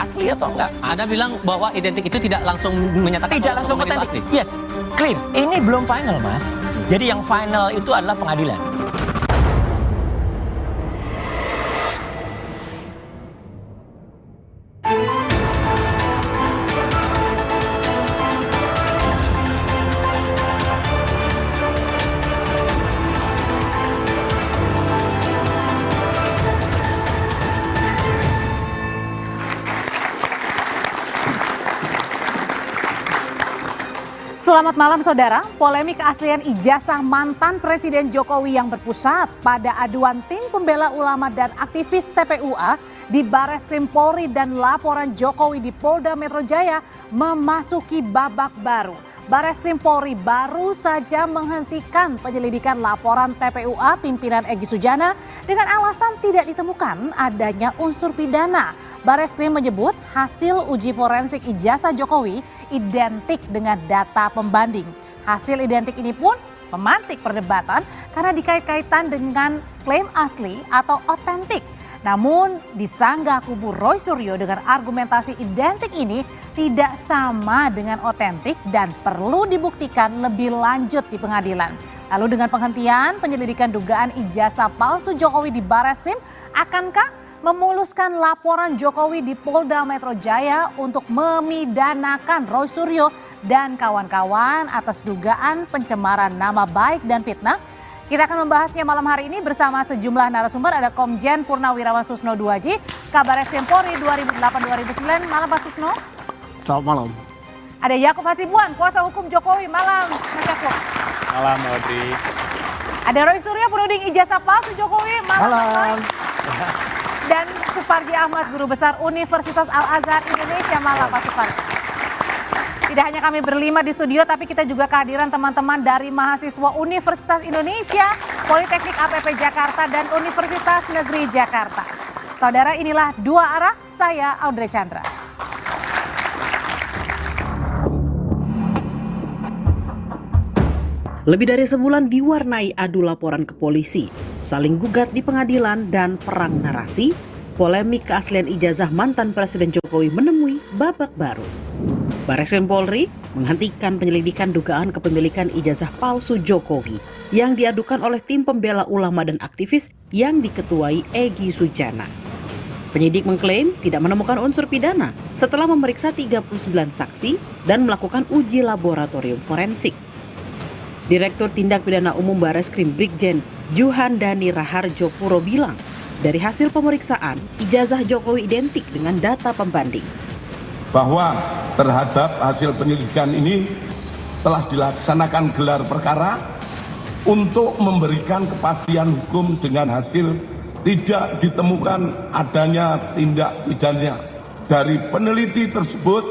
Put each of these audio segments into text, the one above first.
asli atau enggak. Anda bilang bahwa identik itu tidak langsung menyatakan Tidak langsung dokumen itu otentik. asli. Yes, clear. Ini belum final, Mas. Jadi yang final itu adalah pengadilan. Selamat malam saudara, polemik keaslian ijazah mantan Presiden Jokowi yang berpusat pada aduan tim pembela ulama dan aktivis TPUA di Bareskrim Polri dan laporan Jokowi di Polda Metro Jaya memasuki babak baru. Bareskrim Polri baru saja menghentikan penyelidikan laporan TPUA pimpinan Egy Sujana dengan alasan tidak ditemukan adanya unsur pidana. Bareskrim menyebut hasil uji forensik ijazah Jokowi identik dengan data pembanding. Hasil identik ini pun memantik perdebatan karena dikait-kaitan dengan klaim asli atau otentik. Namun disanggah kubu Roy Suryo dengan argumentasi identik ini tidak sama dengan otentik dan perlu dibuktikan lebih lanjut di pengadilan. Lalu dengan penghentian penyelidikan dugaan ijazah palsu Jokowi di Bareskrim, akankah memuluskan laporan Jokowi di Polda Metro Jaya untuk memidanakan Roy Suryo dan kawan-kawan atas dugaan pencemaran nama baik dan fitnah? Kita akan membahasnya malam hari ini bersama sejumlah narasumber. Ada Komjen Purnawirawan Susno Duaji, Kabareskrim Polri 2008-2009. Malam Pak Susno. Selamat malam. Ada Yakub Hasibuan, kuasa hukum Jokowi. Malam Mas Yakub. Malam Audrey. Ada Roy Suryo, penuding ijazah palsu Jokowi. Malam Mas Roy. Dan Suparji Ahmad, Guru Besar Universitas Al-Azhar Indonesia. Malam Pak Suparji. Tidak hanya kami berlima di studio, tapi kita juga kehadiran teman-teman dari mahasiswa Universitas Indonesia, Politeknik APP Jakarta, dan Universitas Negeri Jakarta. Saudara, inilah Dua Arah, saya Audrey Chandra. Lebih dari sebulan diwarnai adu laporan ke polisi, saling gugat di pengadilan, dan perang narasi, polemik keaslian ijazah mantan Presiden Jokowi menemui babak baru. Bareskrim Polri menghentikan penyelidikan dugaan kepemilikan ijazah palsu Jokowi yang diadukan oleh tim pembela ulama dan aktivis yang diketuai Egy Sujana. Penyidik mengklaim tidak menemukan unsur pidana setelah memeriksa 39 saksi dan melakukan uji laboratorium forensik. Direktur Tindak Pidana Umum Bareskrim Brigjen Juhan Dani Raharjo Puro bilang, dari hasil pemeriksaan, ijazah Jokowi identik dengan data pembanding. Bahwa terhadap hasil penyelidikan ini telah dilaksanakan gelar perkara untuk memberikan kepastian hukum dengan hasil tidak ditemukan adanya tindak pidana dari peneliti tersebut,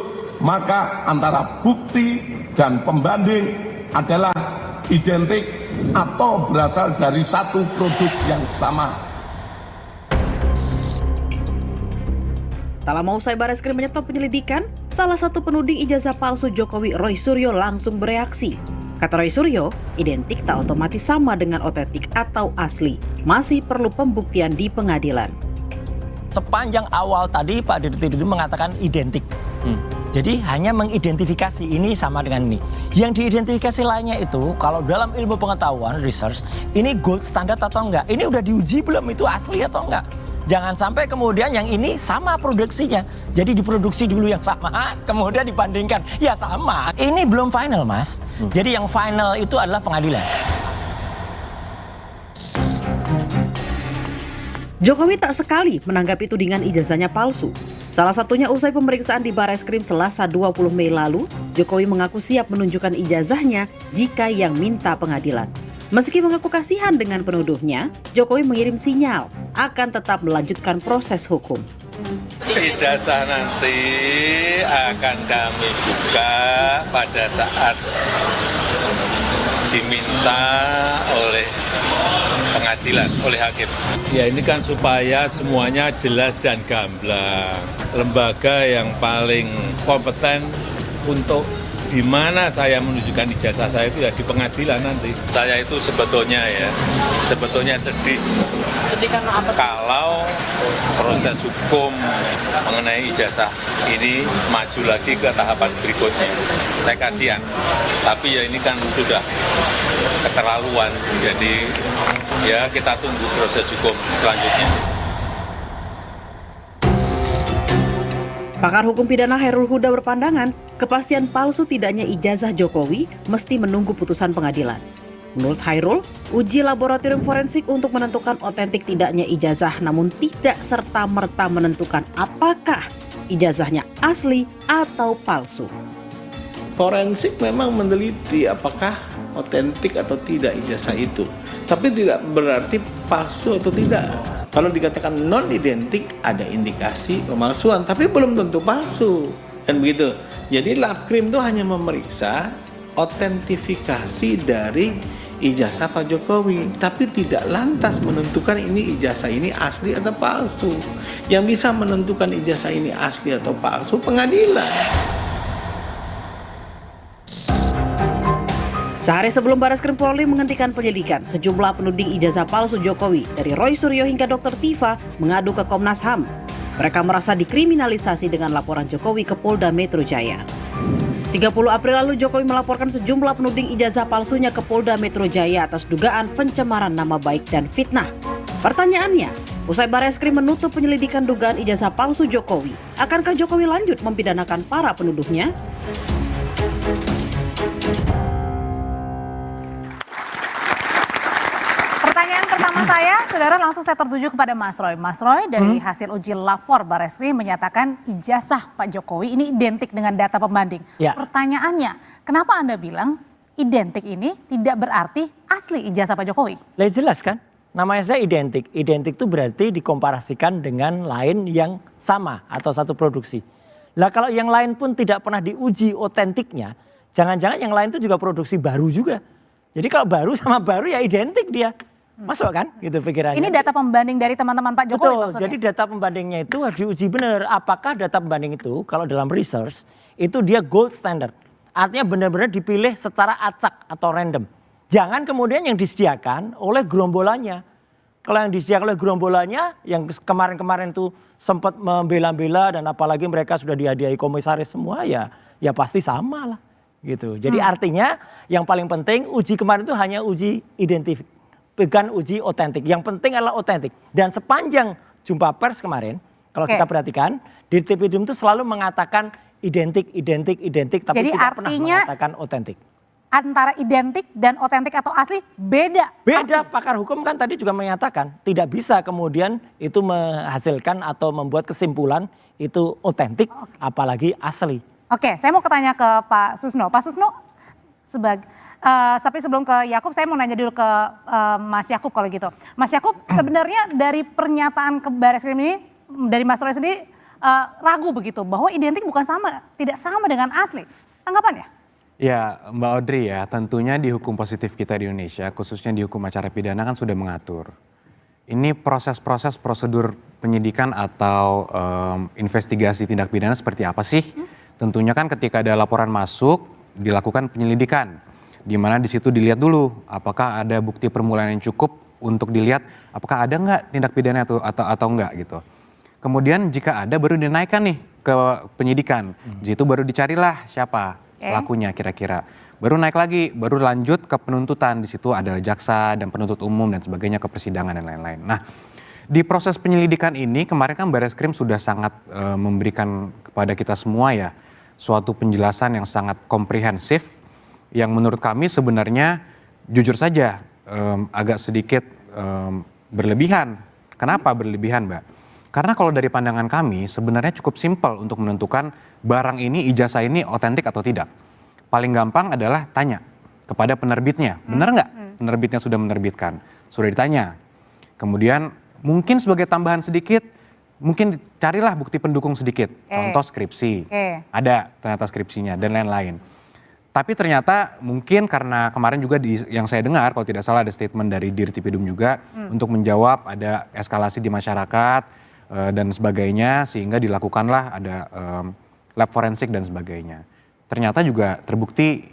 maka antara bukti dan pembanding adalah identik atau berasal dari satu produk yang sama. Tak lama usai Bareskrim menyetop penyelidikan, salah satu penuding ijazah palsu Jokowi, Roy Suryo, langsung bereaksi. Kata Roy Suryo, identik tak otomatis sama dengan otentik atau asli. Masih perlu pembuktian di pengadilan. Sepanjang awal tadi Pak Dirut mengatakan identik. Jadi hanya mengidentifikasi ini sama dengan ini. Yang diidentifikasi lainnya itu kalau dalam ilmu pengetahuan, research, ini gold standard atau enggak? Ini udah diuji belum itu asli atau enggak? Jangan sampai kemudian yang ini sama produksinya. Jadi diproduksi dulu yang sama, kemudian dibandingkan. Ya sama. Ini belum final, Mas. Jadi yang final itu adalah pengadilan. Jokowi tak sekali menanggapi tudingan ijazahnya palsu. Salah satunya usai pemeriksaan di Bareskrim Selasa 20 Mei lalu, Jokowi mengaku siap menunjukkan ijazahnya jika yang minta pengadilan. Meski mengaku kasihan dengan penuduhnya, Jokowi mengirim sinyal akan tetap melanjutkan proses hukum. Ijazah nanti akan kami buka pada saat diminta oleh pengadilan, oleh hakim. Ya ini kan supaya semuanya jelas dan gamblang. Lembaga yang paling kompeten untuk di mana saya menunjukkan ijazah saya itu ya di pengadilan nanti. Saya itu sebetulnya sedih. Sedih karena apa? Kalau proses hukum mengenai ijazah ini maju lagi ke tahapan berikutnya. Saya kasihan. Tapi ya ini kan sudah keterlaluan. Jadi ya kita tunggu proses hukum selanjutnya. Pakar hukum pidana Hairul Huda berpandangan, kepastian palsu tidaknya ijazah Jokowi mesti menunggu putusan pengadilan. Menurut Hairul, uji laboratorium forensik untuk menentukan otentik tidaknya ijazah namun tidak serta-merta menentukan apakah ijazahnya asli atau palsu. Forensik memang meneliti apakah otentik atau tidak ijazah itu, tapi tidak berarti palsu atau tidak. Kalau dikatakan non identik ada indikasi pemalsuan, tapi belum tentu palsu, kan begitu. Jadi Labkrim itu hanya memeriksa otentifikasi dari ijazah Pak Jokowi, tapi tidak lantas menentukan ini ijazah ini asli atau palsu. Yang bisa menentukan ijazah ini asli atau palsu pengadilan. Sehari sebelum Bareskrim Polri menghentikan penyelidikan, sejumlah penuding ijazah palsu Jokowi dari Roy Suryo hingga Dr. Tifa mengadu ke Komnas HAM. Mereka merasa dikriminalisasi dengan laporan Jokowi ke Polda Metro Jaya. 30 April lalu Jokowi melaporkan sejumlah penuding ijazah palsunya ke Polda Metro Jaya atas dugaan pencemaran nama baik dan fitnah. Pertanyaannya, usai Bareskrim menutup penyelidikan dugaan ijazah palsu Jokowi, akankah Jokowi lanjut mempidanakan para penuduhnya? Pertanyaan pertama saya, saudara, langsung saya tertuju kepada Mas Roy. Mas Roy, dari hasil uji lapor Bareskrim menyatakan ijazah Pak Jokowi ini identik dengan data pembanding. Ya. Pertanyaannya, kenapa Anda bilang identik ini tidak berarti asli ijazah Pak Jokowi? Lah jelas kan, namanya saya identik. Identik itu berarti dikomparasikan dengan lain yang sama atau satu produksi. Lah kalau yang lain pun tidak pernah diuji otentiknya, jangan-jangan yang lain itu juga produksi baru juga. Jadi kalau baru sama baru ya identik dia. Masuk kan gitu pikirannya. Ini data pembanding dari teman-teman Pak Jokowi. Betul, maksudnya? jadi data pembandingnya itu harus diuji benar. Apakah data pembanding itu kalau dalam research itu dia gold standard. Artinya benar-benar dipilih secara acak atau random. Jangan kemudian yang disediakan oleh gerombolannya. Kalau yang disediakan oleh gerombolannya yang kemarin-kemarin itu sempat membela-bela dan apalagi mereka sudah dihadiahi komisaris semua ya pasti sama lah gitu. Jadi artinya yang paling penting uji kemarin itu hanya uji identifikasi. Bukan uji otentik. Yang penting adalah otentik. Dan sepanjang jumpa pers kemarin, kalau kita perhatikan, Dirtipidum itu selalu mengatakan identik, tapi jadi tidak pernah mengatakan otentik. Antara identik dan otentik atau asli beda. Beda, pakar hukum kan tadi juga menyatakan tidak bisa kemudian itu menghasilkan atau membuat kesimpulan itu otentik, apalagi asli. Oke, saya mau tanya ke Pak Susno. Pak Susno, tapi sebelum ke Yakub, saya mau nanya dulu ke Mas Yakub kalau gitu. Mas Yakub, sebenarnya dari pernyataan ke Bareskrim ini, dari Mas Roy sendiri ragu begitu, bahwa identik tidak sama dengan asli. Tanggapannya? Ya Mbak Audrey ya, tentunya di hukum positif kita di Indonesia, khususnya di hukum acara pidana kan sudah mengatur. Ini proses-proses prosedur penyidikan atau investigasi tindak pidana seperti apa sih? Tentunya kan ketika ada laporan masuk, dilakukan penyelidikan. Di mana di situ dilihat dulu apakah ada bukti permulaan yang cukup untuk dilihat apakah ada nggak tindak pidana atau enggak gitu. Kemudian jika ada baru dinaikkan nih ke penyidikan. Di situ baru dicarilah siapa pelakunya kira-kira. Baru naik lagi, baru lanjut ke penuntutan. Di situ ada jaksa dan penuntut umum dan sebagainya ke persidangan dan lain-lain. Nah, di proses penyelidikan ini kemarin kan Bareskrim sudah sangat memberikan kepada kita semua ya suatu penjelasan yang sangat komprehensif. Yang menurut kami sebenarnya jujur saja agak sedikit berlebihan. Kenapa berlebihan, Mbak? Karena kalau dari pandangan kami sebenarnya cukup simpel untuk menentukan barang ini, ijazah ini otentik atau tidak. Paling gampang adalah tanya kepada penerbitnya. Benar nggak penerbitnya sudah menerbitkan? Sudah ditanya. Kemudian mungkin sebagai tambahan sedikit, mungkin carilah bukti pendukung sedikit. Contoh skripsi. Ada ternyata skripsinya dan lain-lain. Tapi ternyata mungkin karena kemarin juga yang saya dengar kalau tidak salah ada statement dari Dirtipidum juga untuk menjawab ada eskalasi di masyarakat dan sebagainya sehingga dilakukanlah ada lab forensik dan sebagainya. ternyata juga terbukti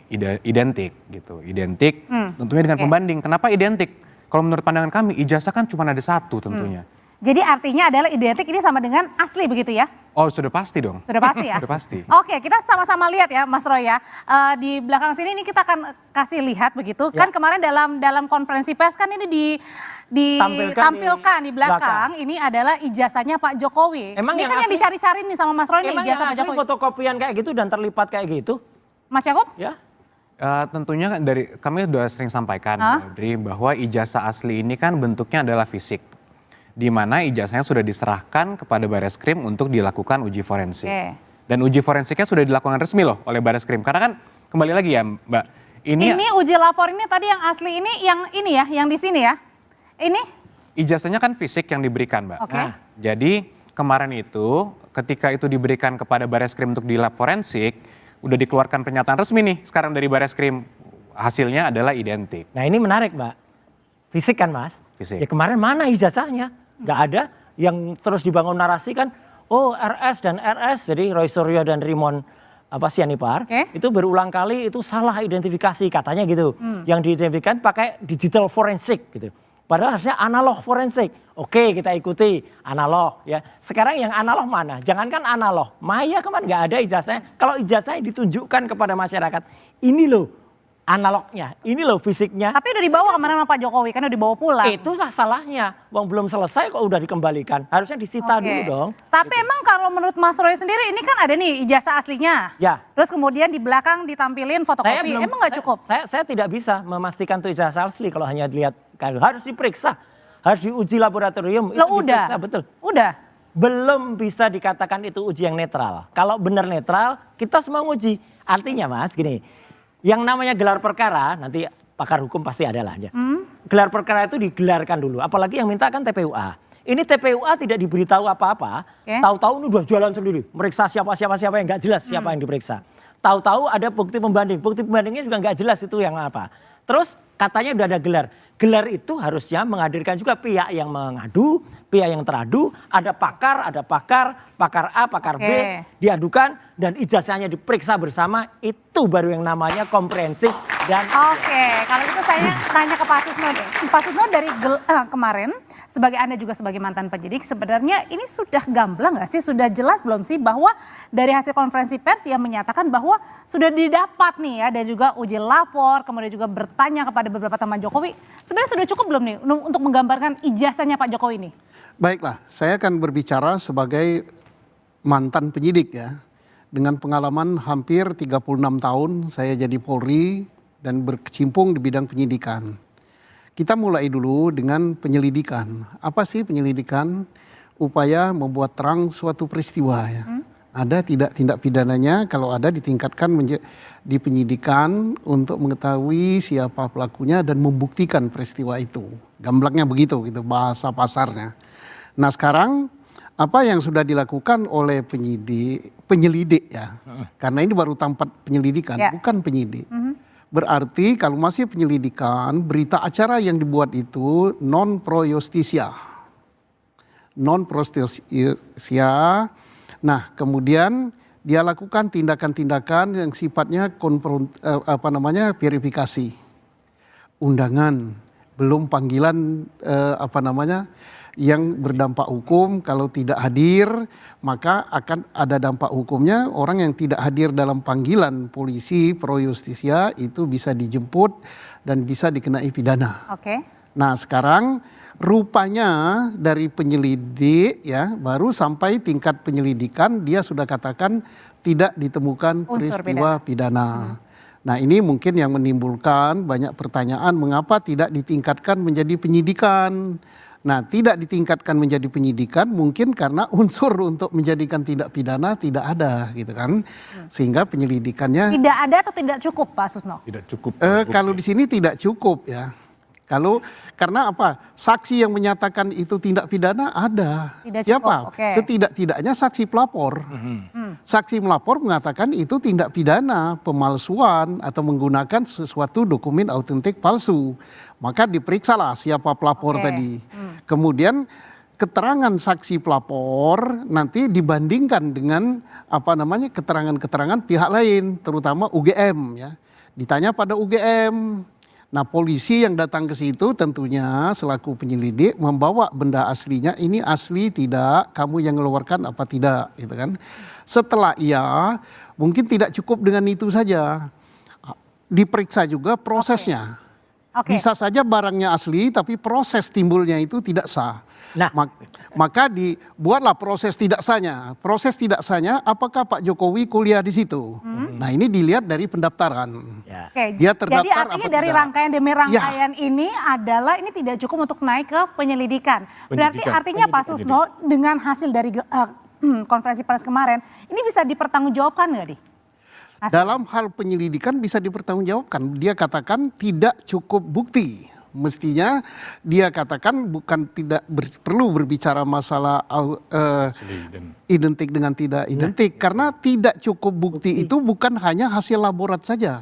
identik gitu. Identik tentunya dengan pembanding. Kenapa identik? Kalau menurut pandangan kami ijazah kan cuma ada satu tentunya. Jadi artinya adalah identik ini sama dengan asli begitu ya? Oh sudah pasti dong. Sudah pasti ya? Sudah pasti. Oke, kita sama-sama lihat ya Mas Roy ya. Di belakang sini ini kita akan kasih lihat begitu. Kan kemarin dalam konferensi pers kan ini ditampilkan di belakang. Ini adalah ijazahnya Pak Jokowi. Emang ini yang kan yang asli- dicari-cari nih sama Mas Roy nih Emang ijazah yang Pak asli Jokowi. fotokopian kayak gitu dan terlipat kayak gitu? Mas Yakob? Ya. Tentunya dari kami sudah sering sampaikan Mbak Audrey, bahwa ijazah asli ini kan bentuknya adalah fisik. Di mana ijazahnya sudah diserahkan kepada Bareskrim untuk dilakukan uji forensik. Oke. Dan uji forensiknya sudah dilakukan resmi loh oleh Bareskrim. Karena kan kembali lagi ya Mbak, Ini uji lapor ini tadi yang asli ini ya, yang di sini ya. Ini? ijazahnya kan fisik yang diberikan Mbak. Oke. Nah, jadi kemarin itu ketika itu diberikan kepada Bareskrim untuk di lab forensik, udah dikeluarkan pernyataan resmi nih sekarang dari Bareskrim, hasilnya adalah identik. Nah ini menarik Mbak. Fisik kan Mas? Fisik. Ya kemarin mana ijazahnya? Nggak ada. Yang terus dibangun narasi kan, oh RS dan RS, jadi Roy Suryo dan Rimon Sianipar, itu berulang kali itu salah identifikasi katanya gitu. Yang diidentifikasikan pakai digital forensik gitu. Padahal harusnya analog forensik. Oke kita ikuti analog ya. Sekarang yang analog mana? Jangankan analog, maya kemarin nggak ada ijazahnya. Kalau ijazahnya ditunjukkan kepada masyarakat, ini loh analognya, ini loh fisiknya. Tapi udah dibawa kemarin sama Pak Jokowi, kan udah dibawa pulang. Itulah salahnya. Wong belum selesai kok udah dikembalikan. Harusnya disita dulu dong. Tapi emang kalau menurut Mas Roy sendiri ini kan ada nih ijazah aslinya. Ya. Terus kemudian di belakang ditampilin fotokopi. Emang nggak cukup? Saya tidak bisa memastikan itu ijazah asli kalau hanya dilihat. Harus diperiksa. Harus diuji laboratorium. Lo udah? Diperiksa, betul. Udah? Belum bisa dikatakan itu uji yang netral. Kalau benar netral, kita semua nguji. Artinya Mas gini. Yang namanya gelar perkara, nanti pakar hukum pasti ada lah. Gelar perkara itu digelarkan dulu, apalagi yang minta kan TPUA. Ini TPUA tidak diberitahu apa-apa, tahu-tahu ini udah jalan sendiri. Meriksa siapa yang nggak jelas siapa yang diperiksa. Tahu-tahu ada bukti pembandingnya juga nggak jelas itu yang apa. Terus katanya udah ada gelar. Gelar itu harusnya menghadirkan juga pihak yang mengadu, pihak yang teradu, ada pakar A, pakar B, diadukan dan ijazahnya diperiksa bersama, itu baru yang namanya komprehensif dan Oke, kalau gitu saya tanya ke Pak Susno deh. Pak Susno dari kemarin, sebagai Anda juga sebagai mantan penyidik, sebenarnya ini sudah gamblang nggak sih? Sudah jelas belum sih bahwa dari hasil konferensi pers yang menyatakan bahwa sudah didapat nih ya, dan juga uji lapor, kemudian juga bertanya kepada beberapa teman Jokowi, sebenarnya sudah cukup belum nih untuk menggambarkan ijazahnya Pak Jokowi ini? Baiklah, saya akan berbicara sebagai mantan penyidik ya. Dengan pengalaman hampir 36 tahun saya jadi Polri dan berkecimpung di bidang penyidikan. Kita mulai dulu dengan penyelidikan. Apa sih penyelidikan? Upaya membuat terang suatu peristiwa ya. Ada tidak tindak pidananya, kalau ada ditingkatkan di penyidikan untuk mengetahui siapa pelakunya dan membuktikan peristiwa itu. Gamblangnya begitu gitu bahasa pasarnya. Nah sekarang apa yang sudah dilakukan oleh penyelidik ya, karena ini baru tempat penyelidikan, bukan penyidik. Berarti kalau masih penyelidikan, berita acara yang dibuat itu non pro justisia. Nah kemudian dia lakukan tindakan-tindakan yang sifatnya verifikasi. Undangan, belum panggilan yang berdampak hukum. Kalau tidak hadir maka akan ada dampak hukumnya. Orang yang tidak hadir dalam panggilan polisi pro justisia itu bisa dijemput dan bisa dikenai pidana. Nah sekarang rupanya dari penyelidik ya baru sampai tingkat penyelidikan dia sudah katakan tidak ditemukan peristiwa pidana. Nah ini mungkin yang menimbulkan banyak pertanyaan mengapa tidak ditingkatkan menjadi penyidikan. Nah tidak ditingkatkan menjadi penyidikan mungkin karena unsur untuk menjadikan tindak pidana tidak ada gitu kan. Sehingga penyelidikannya tidak ada atau tidak cukup Pak Susno? Tidak cukup. Kalau di sini tidak cukup ya. Karena apa? Saksi yang menyatakan itu tindak pidana ada. Siapa? Setidak-tidaknya saksi pelapor. Saksi melapor mengatakan itu tindak pidana pemalsuan atau menggunakan sesuatu dokumen autentik palsu. Maka diperiksalah siapa pelapor tadi. Kemudian keterangan saksi pelapor nanti dibandingkan dengan keterangan-keterangan pihak lain, terutama UGM ya. Ditanya pada UGM. Nah, polisi yang datang ke situ tentunya selaku penyelidik membawa benda aslinya, ini asli tidak, kamu yang mengeluarkan apa tidak, gitu kan. Setelah mungkin tidak cukup dengan itu saja. Diperiksa juga prosesnya. Bisa saja barangnya asli tapi proses timbulnya itu tidak sah. Nah, maka dibuatlah proses tidak sahnya. Proses tidak sahnya, apakah Pak Jokowi kuliah di situ? Nah, ini dilihat dari pendaftaran. Ya. Oke, Dia terdaftar jadi artinya apa dari tidak? rangkaian demi rangkaian ini adalah ini tidak cukup untuk naik ke penyelidikan. Berarti artinya Pak Susno dengan hasil dari konferensi pers kemarin ini bisa dipertanggungjawabkan nggak di? Dalam hal penyelidikan bisa dipertanggungjawabkan. Dia katakan tidak cukup bukti. Mestinya dia katakan bukan tidak perlu berbicara masalah identik dengan tidak identik. Karena tidak cukup bukti itu bukan hanya hasil laborat saja.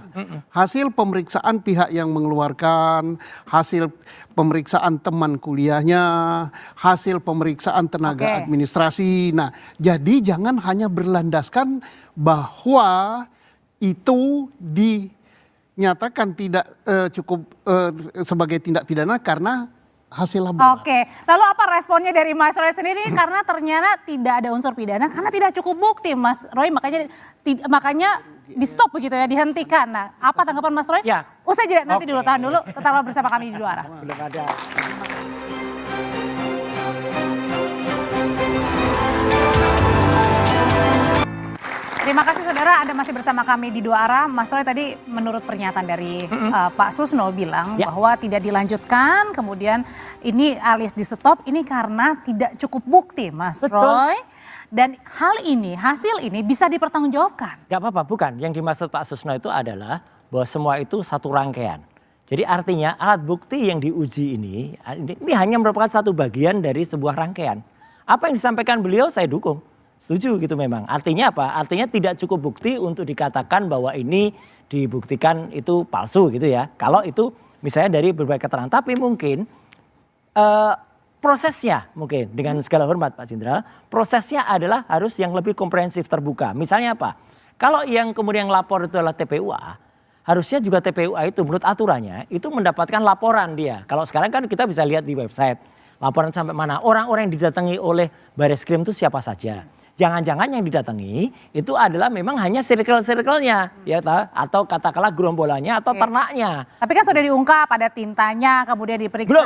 Hasil pemeriksaan pihak yang mengeluarkan, hasil pemeriksaan teman kuliahnya, hasil pemeriksaan tenaga administrasi. Nah, jadi jangan hanya berlandaskan bahwa itu dinyatakan tidak cukup sebagai tindak pidana karena hasil laboratorium. Oke, lalu apa responnya dari Mas Roy sendiri? Karena ternyata tidak ada unsur pidana karena tidak cukup bukti, Mas Roy, makanya di stop begitu ya, dihentikan. Nah, apa tanggapan Mas Roy? Ya. Usai jeda nanti dulu, tahan dulu, tetaplah bersama kami di Dua Arah. Belum ada. Terima kasih saudara, Anda masih bersama kami di Dua Arah. Mas Roy tadi menurut pernyataan dari Pak Susno bilang bahwa tidak dilanjutkan, kemudian ini alias di stop, ini karena tidak cukup bukti, Mas Roy. Dan hasil ini bisa dipertanggungjawabkan. Gak apa-apa, bukan. Yang dimaksud Pak Susno itu adalah bahwa semua itu satu rangkaian. Jadi artinya alat bukti yang diuji ini hanya merupakan satu bagian dari sebuah rangkaian. Apa yang disampaikan beliau saya dukung. Setuju gitu memang. Artinya apa? Artinya tidak cukup bukti untuk dikatakan bahwa ini dibuktikan itu palsu gitu ya. Kalau itu misalnya dari berbagai keterangan. Tapi mungkin prosesnya mungkin dengan segala hormat Pak Jenderal. Prosesnya adalah harus yang lebih komprehensif terbuka. Misalnya apa? Kalau yang kemudian lapor itu adalah TPUA. Harusnya juga TPUA itu menurut aturannya itu mendapatkan laporan dia. Kalau sekarang kan kita bisa lihat di website. Laporan sampai mana. Orang-orang yang didatangi oleh Bareskrim itu siapa saja. Jangan-jangan yang didatangi itu adalah memang hanya circle-circle-nya ya atau katakanlah gerombolannya atau ternaknya. Tapi kan sudah diungkap ada tintanya, kemudian diperiksa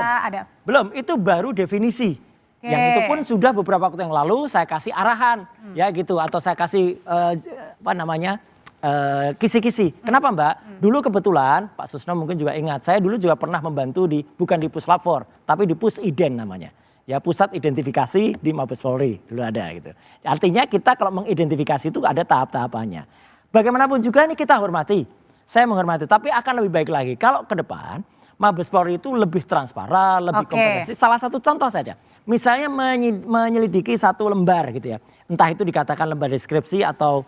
Belum, itu baru definisi. Yang itu pun sudah beberapa waktu yang lalu saya kasih arahan ya gitu atau saya kasih kisi-kisi. Kenapa Mbak? Dulu kebetulan Pak Susno mungkin juga ingat, saya dulu juga pernah membantu bukan di Puslapfor tapi di Pusiden namanya. Ya pusat identifikasi di Mabes Polri dulu ada gitu. Artinya kita kalau mengidentifikasi itu ada tahap-tahapannya. Bagaimanapun juga ini kita hormati. Saya menghormati tapi akan lebih baik lagi kalau ke depan Mabes Polri itu lebih transparan, lebih komprehensif. Salah satu contoh saja. Misalnya menyelidiki satu lembar gitu ya. Entah itu dikatakan lembar deskripsi atau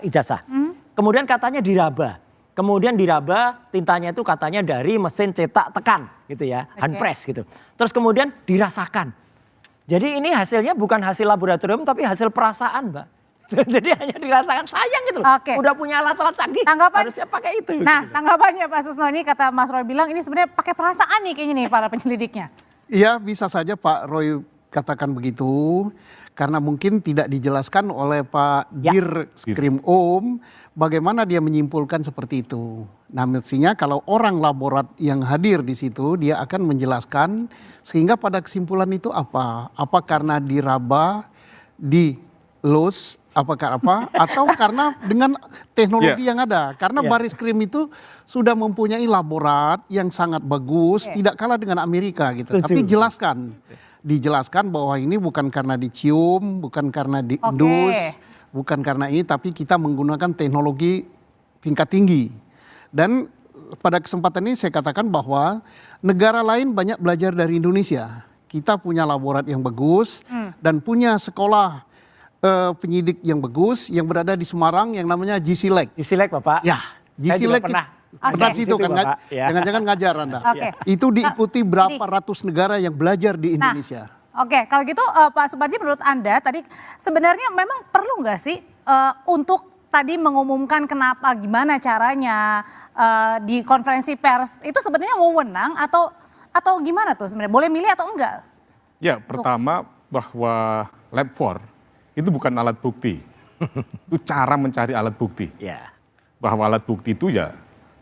ijazah. Kemudian katanya diraba. Kemudian diraba tintanya itu katanya dari mesin cetak tekan gitu ya, handpress gitu. Terus kemudian dirasakan. Jadi ini hasilnya bukan hasil laboratorium tapi hasil perasaan Mbak. Jadi hanya dirasakan, sayang gitu loh. Udah punya alat-alat canggih harusnya pakai itu. Nah tanggapannya Pak Susno ini kata Mas Roy bilang ini sebenarnya pakai perasaan nih kayaknya nih para penyelidiknya. Iya bisa saja Pak Roy katakan begitu. Karena mungkin tidak dijelaskan oleh Pak Dirskrim bagaimana dia menyimpulkan seperti itu. Nah mestinya kalau orang laborat yang hadir di situ dia akan menjelaskan sehingga pada kesimpulan itu apa? Apa karena diraba, dilus, apakah atau karena dengan teknologi yang ada. Karena Bareskrim itu sudah mempunyai laborat yang sangat bagus, tidak kalah dengan Amerika gitu. Tapi dijelaskan bahwa ini bukan karena dicium, bukan karena diendus, bukan karena ini, tapi kita menggunakan teknologi tingkat tinggi. Dan pada kesempatan ini saya katakan bahwa negara lain banyak belajar dari Indonesia. Kita punya laborat yang bagus dan punya sekolah penyidik yang bagus yang berada di Semarang yang namanya GSILEK. GSILEK Bapak? Ya, GSILEK. Pernah situ kan, jangan-jangan ngajar Anda. Itu diikuti berapa ratus negara yang belajar di Indonesia. Oke, kalau gitu Pak Suparji, menurut Anda tadi sebenarnya memang perlu nggak sih untuk tadi mengumumkan kenapa, gimana caranya di konferensi pers itu sebenarnya wewenang atau gimana tuh sebenarnya? Boleh milih atau enggak? Ya, pertama bahwa lab 4 itu bukan alat bukti. Itu cara mencari alat bukti. Ya. Bahwa alat bukti itu ya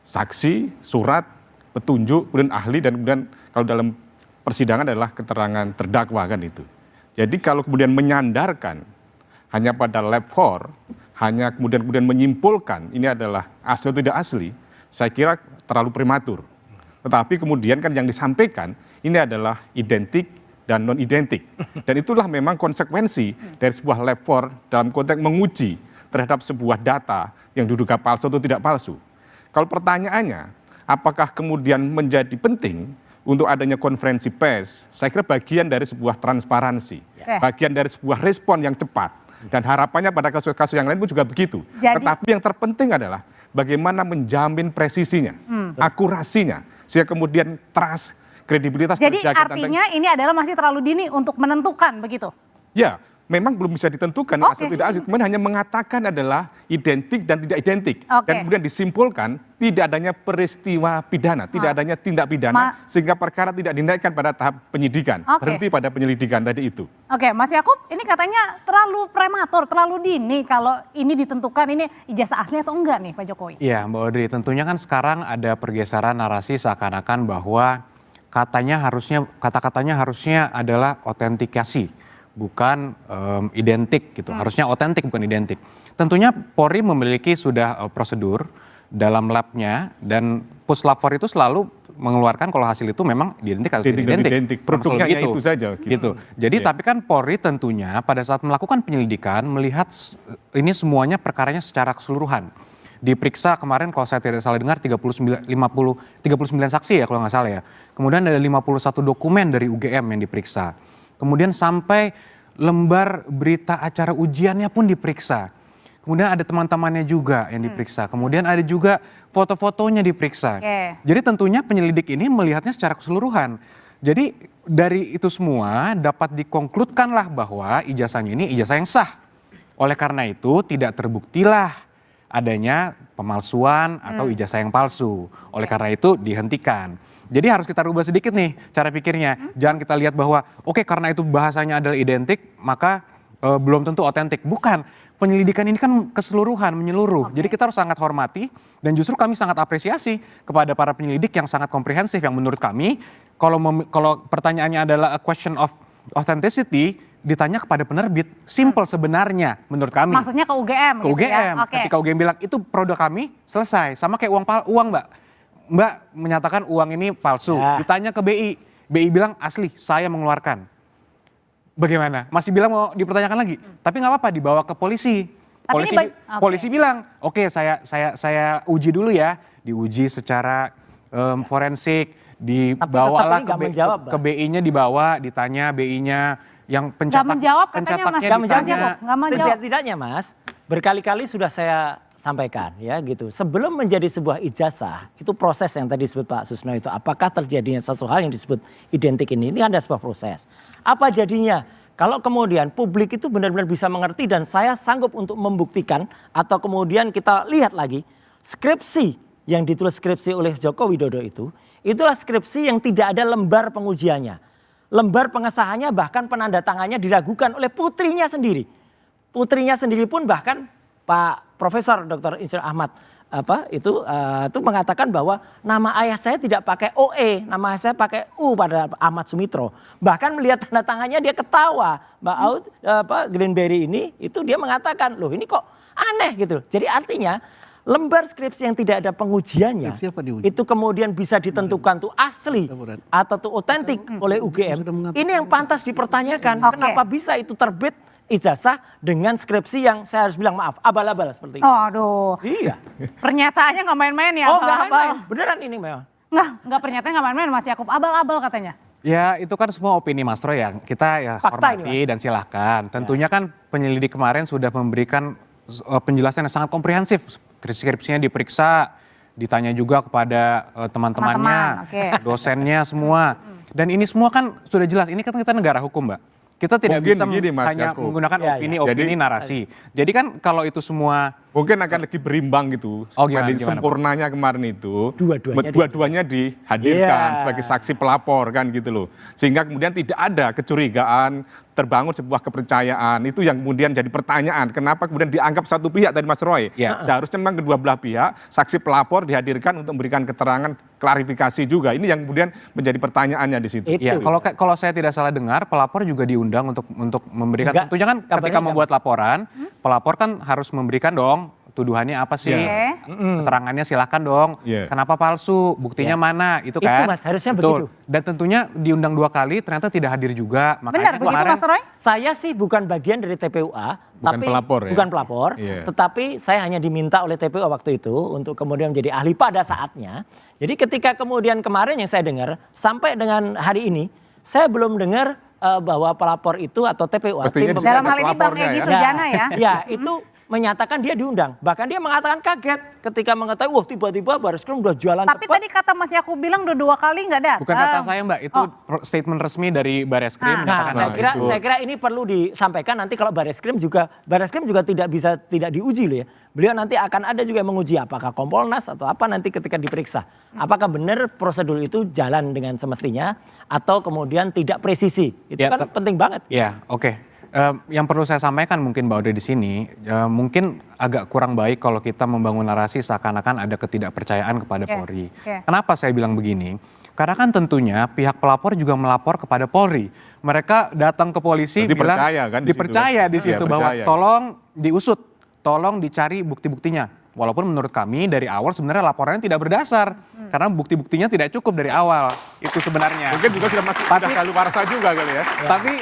saksi, surat, petunjuk, kemudian ahli, dan kemudian kalau dalam persidangan adalah keterangan terdakwa kan itu. Jadi kalau kemudian menyandarkan hanya pada lab 4, hanya kemudian menyimpulkan ini adalah asli atau tidak asli, saya kira terlalu prematur. Tetapi kemudian kan yang disampaikan ini adalah identik dan non identik. Dan itulah memang konsekuensi dari sebuah lab 4 dalam konteks menguji terhadap sebuah data yang diduga palsu atau tidak palsu. Kalau pertanyaannya, apakah kemudian menjadi penting untuk adanya konferensi pers? Saya kira bagian dari sebuah transparansi, bagian dari sebuah respon yang cepat. Dan harapannya pada kasus-kasus yang lain pun juga begitu. Tetapi yang terpenting adalah bagaimana menjamin presisinya, akurasinya, sehingga kemudian trust, kredibilitas Jadi terjaga. artinya ini adalah masih terlalu dini untuk menentukan begitu? Ya, memang belum bisa ditentukan asli tidak asli. Kemudian hanya mengatakan adalah identik dan tidak identik. Dan kemudian disimpulkan tidak adanya peristiwa pidana, tidak adanya tindak pidana, sehingga perkara tidak dinaikkan pada tahap penyidikan. Berhenti pada penyelidikan tadi itu. Oke, Mas Yakub, ini katanya terlalu prematur, terlalu dini kalau ini ditentukan ini ijazah asli atau enggak nih Pak Jokowi? Iya Mbak Audrey, tentunya kan sekarang ada pergeseran narasi seakan-akan bahwa kata-katanya harusnya adalah otentikasi, bukan identik gitu. Harusnya otentik bukan identik. Tentunya Polri memiliki sudah prosedur dalam labnya, dan Puslap 4 itu selalu mengeluarkan kalau hasil itu memang identik atau tidak identik. Produknya itu saja. Gitu. Jadi tapi kan Polri tentunya pada saat melakukan penyelidikan melihat ini semuanya perkaranya secara keseluruhan. Diperiksa kemarin kalau saya tidak salah dengar 39 saksi ya kalau nggak salah ya. Kemudian ada 51 dokumen dari UGM yang diperiksa. Kemudian sampai lembar berita acara ujiannya pun diperiksa. Kemudian ada teman-temannya juga yang diperiksa. Kemudian ada juga foto-fotonya diperiksa. Jadi tentunya penyelidik ini melihatnya secara keseluruhan. Jadi dari itu semua dapat dikonkludkanlah bahwa ijazahnya ini ijazah yang sah. Oleh karena itu tidak terbuktilah adanya pemalsuan atau ijazah yang palsu. Oleh karena itu dihentikan. Jadi harus kita rubah sedikit nih cara pikirnya. Jangan kita lihat bahwa oke, karena itu bahasanya adalah identik maka belum tentu otentik. Bukan. Penyelidikan ini kan keseluruhan, menyeluruh. Jadi kita harus sangat hormati dan justru kami sangat apresiasi kepada para penyelidik yang sangat komprehensif, yang menurut kami kalau pertanyaannya adalah a question of authenticity, ditanya kepada penerbit, simple sebenarnya menurut kami. Maksudnya ke UGM? Ke UGM. Ketika UGM bilang itu produk kami, selesai. Sama kayak uang Mbak. Mbak menyatakan uang ini palsu. Ditanya ke BI. BI bilang asli, saya mengeluarkan. Bagaimana? Masih bilang mau dipertanyakan lagi. Tapi nggak apa-apa, dibawa ke polisi. Polisi bilang, oke, saya uji dulu ya. Diuji secara forensik. Dibawalah ke BI-nya, dibawa, ditanya BI-nya. Yang pencetaknya ditanya. Tidak-tidaknya Mas, berkali-kali sudah saya sampaikan ya gitu. Sebelum menjadi sebuah ijazah, itu proses yang tadi disebut Pak Susno itu. Apakah terjadinya satu hal yang disebut identik ini ada sebuah proses. Apa jadinya? Kalau kemudian publik itu benar-benar bisa mengerti dan saya sanggup untuk membuktikan, atau kemudian kita lihat lagi skripsi yang ditulis skripsi oleh Joko Widodo itulah skripsi yang tidak ada lembar pengujiannya. Lembar pengesahannya bahkan penandatangannya diragukan oleh putrinya sendiri. Putrinya sendiri pun bahkan Pak Profesor Dr. Insir Ahmad itu mengatakan bahwa nama ayah saya tidak pakai OE, nama saya pakai U pada Ahmad Sumitro. Bahkan melihat tanda tangannya dia ketawa. Greenberry ini itu dia mengatakan, loh ini kok aneh gitu. Jadi artinya lembar skripsi yang tidak ada pengujiannya itu kemudian bisa ditentukan tuh asli atau tuh otentik oleh UGM. Ini yang pantas dipertanyakan. Kenapa bisa itu terbit ijazah dengan skripsi yang saya harus bilang maaf abal-abal seperti itu. Aduh. Iya. Pernyataannya nggak main-main ya. Oh nggak main-main. Beneran ini memang. Nggak pernyataannya nggak main-main Mas Yakub. Abal-abal katanya. Ya itu kan semua opini Mas Troy ya. Kita ya hormati dan silahkan. Tentunya kan penyelidik kemarin sudah memberikan penjelasan yang sangat komprehensif. Skripsinya diperiksa, ditanya juga kepada teman-temannya, Oke. dosennya semua. Dan ini semua kan sudah jelas, ini kan kita negara hukum, Mbak. Kita tidak Mungkin bisa begini, Mas hanya Yakub. menggunakan Ya, ya. opini-opini narasi. Jadi kan kalau itu semua Mungkin akan lebih berimbang gitu. Oh, gimana, Dibanding gimana, sempurnanya kemarin itu. Dua-duanya Dua-duanya dihadirkan Iya. sebagai saksi pelapor kan gitu loh. Sehingga kemudian tidak ada kecurigaan, terbangun sebuah kepercayaan. Itu yang kemudian jadi pertanyaan. Kenapa kemudian dianggap satu pihak tadi Mas Roy? Ya. Seharusnya memang kedua belah pihak, saksi pelapor dihadirkan untuk memberikan keterangan klarifikasi juga. Ini yang kemudian menjadi pertanyaannya di situ. Itu. Ya, kalau saya tidak salah dengar, pelapor juga diundang untuk memberikan. Enggak, Tentunya kan ketika kabarnya membuat laporan, pelapor kan harus memberikan dong tuduhannya apa sih, Oke. keterangannya silakan dong. Iya. Kenapa palsu, buktinya mana, itu kan? Mas, harusnya Betul. begitu. Dan tentunya diundang 2 kali, ternyata tidak hadir juga. Benar begitu Mas Roy? Saya sih bukan bagian dari TPUA, tapi pelapor ya? bukan pelapor, Iya. tetapi saya hanya diminta oleh TPUA waktu itu untuk kemudian menjadi ahli pada saatnya. Jadi ketika kemudian kemarin yang saya dengar sampai dengan hari ini, saya belum dengar bahwa pelapor itu atau TPUA Pastinya tim di Dalam ada hal ini Bang pelapornya Egy ya. Sujana ya. Ya, itu menyatakan dia diundang. Bahkan dia mengatakan kaget ketika mengetahui, wah tiba-tiba Barreskrim udah jualan Tapi cepat. tadi kata Mas Yakub bilang udah 2 kali nggak datang. Bukan kata saya Mbak, itu statement resmi dari Barreskrim. Nah, menyatakan itu. saya kira ini perlu disampaikan nanti kalau Barreskrim juga tidak diuji loh ya. Beliau nanti akan ada juga yang menguji apakah Kompolnas atau apa nanti ketika diperiksa. Apakah benar prosedur itu jalan dengan semestinya atau kemudian tidak presisi. Itu Ya, kan penting banget. Ya, oke. Yang perlu saya sampaikan mungkin Mbak Audrey di sini, mungkin agak kurang baik kalau kita membangun narasi seakan-akan ada ketidakpercayaan kepada Polri. Kenapa saya bilang begini? Karena kan tentunya pihak pelapor juga melapor kepada Polri. Mereka datang ke polisi Berarti bilang percaya kan di situ? dipercaya di Iya, situ bahwa percaya. tolong diusut, tolong dicari bukti-buktinya. Walaupun menurut kami dari awal sebenarnya laporannya tidak berdasar karena bukti-buktinya tidak cukup dari awal. Itu sebenarnya. Mungkin juga sudah kadaluarsa juga kali ya. Tapi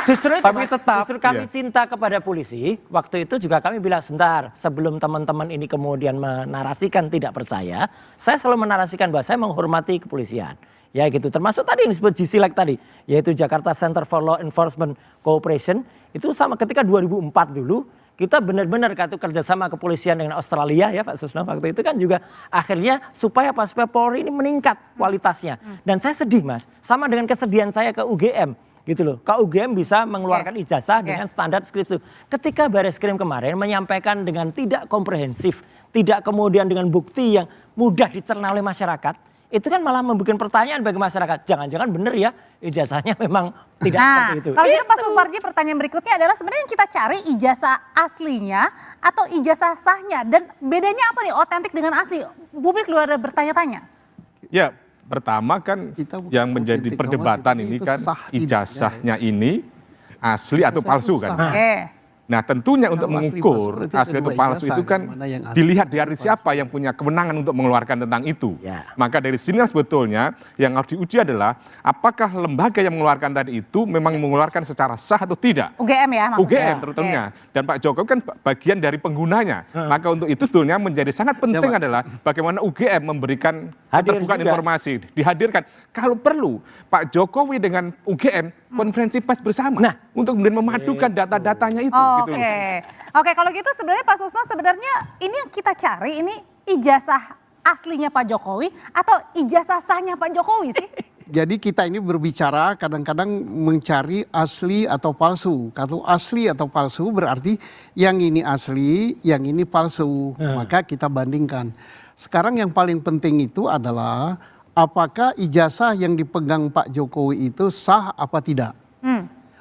Justru itu, Tapi Mas, tetap, justru kami cinta kepada polisi. Waktu itu juga kami bilang sebentar sebelum teman-teman ini kemudian menarasikan tidak percaya, saya selalu menarasikan bahwa saya menghormati kepolisian. Ya gitu, termasuk tadi yang disebut GCLEC tadi, yaitu Jakarta Center for Law Enforcement Cooperation. Itu sama ketika 2004 dulu, kita benar-benar kerjasama kepolisian dengan Australia ya Pak Susno waktu itu kan juga akhirnya supaya Polri ini meningkat kualitasnya. Dan saya sedih Mas, sama dengan kesedihan saya ke UGM. Gitu loh, UGM bisa mengeluarkan ijazah dengan standar skripsi. Ketika Barreskrim kemarin menyampaikan dengan tidak komprehensif, tidak kemudian dengan bukti yang mudah dicerna oleh masyarakat, itu kan malah membuat pertanyaan bagi masyarakat. Jangan-jangan benar ya ijazahnya memang tidak seperti itu. Kalau gitu Pak Suparji, pertanyaan berikutnya adalah sebenarnya yang kita cari ijazah aslinya atau ijazah sahnya, dan bedanya apa nih otentik dengan asli? Publik luar bertanya-tanya. Ya, pertama kan Kita bukan yang menjadi otentik, perdebatan sama ini itu kan sah tidak, ijazahnya ini asli atau Ijazah palsu itu kan. sah. Oke. Nah tentunya untuk Kalau asli mengukur palsu, berarti ada asli atau dua palsu ijazah, itu kan mana yang asli, dilihat dari palsu. siapa yang punya kewenangan untuk mengeluarkan tentang itu. Ya. Maka dari sini sebetulnya yang harus diuji adalah apakah lembaga yang mengeluarkan tadi itu memang mengeluarkan secara sah atau tidak. UGM ya maksudnya. UGM terutamanya. Dan Pak Jokowi kan bagian dari penggunanya. Maka untuk itu sebetulnya menjadi sangat penting Pak. adalah bagaimana UGM memberikan Hadir keterbukaan juga. informasi, dihadirkan. Kalau perlu Pak Jokowi dengan UGM konferensi pers bersama untuk kemudian memadukan data-datanya itu. Oh, gitu Oke, loh. Oke, kalau gitu sebenarnya Pak Susno, sebenarnya ini yang kita cari ini ijazah aslinya Pak Jokowi atau ijazah sahnya Pak Jokowi sih? Jadi kita ini berbicara kadang-kadang mencari asli atau palsu. Kalau asli atau palsu berarti yang ini asli, yang ini palsu. Maka kita bandingkan. Sekarang yang paling penting itu adalah apakah ijazah yang dipegang Pak Jokowi itu sah apa tidak.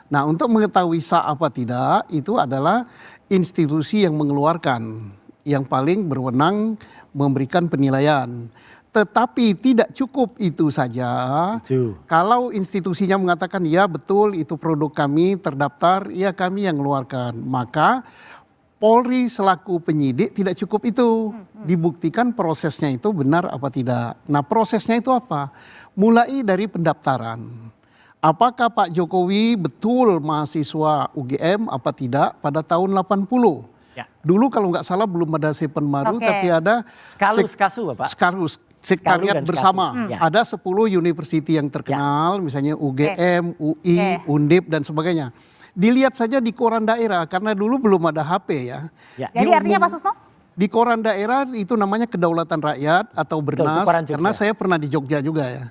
Nah, untuk mengetahui sah apa tidak itu adalah institusi yang mengeluarkan, yang paling berwenang memberikan penilaian. Tetapi tidak cukup itu saja. Kalau institusinya mengatakan ya betul itu produk kami terdaftar, ya kami yang mengeluarkan. Maka Polri selaku penyidik tidak cukup itu. Dibuktikan prosesnya itu benar apa tidak. Nah, prosesnya itu apa? Mulai dari pendaftaran. Apakah Pak Jokowi betul mahasiswa UGM apa tidak pada tahun 80? Ya. Dulu kalau nggak salah belum ada Sepen baru, tapi ada Skasu Bapak. Sekretariat dan bersama. Skasu. Ya. Ada 10 university yang terkenal, misalnya UGM, UI, Undip dan sebagainya. Dilihat saja di koran daerah karena dulu belum ada HP ya. Ya. Jadi artinya Pak Susno? Di koran daerah itu namanya Kedaulatan Rakyat atau Bernas, koran Jogja. karena saya pernah di Jogja juga ya.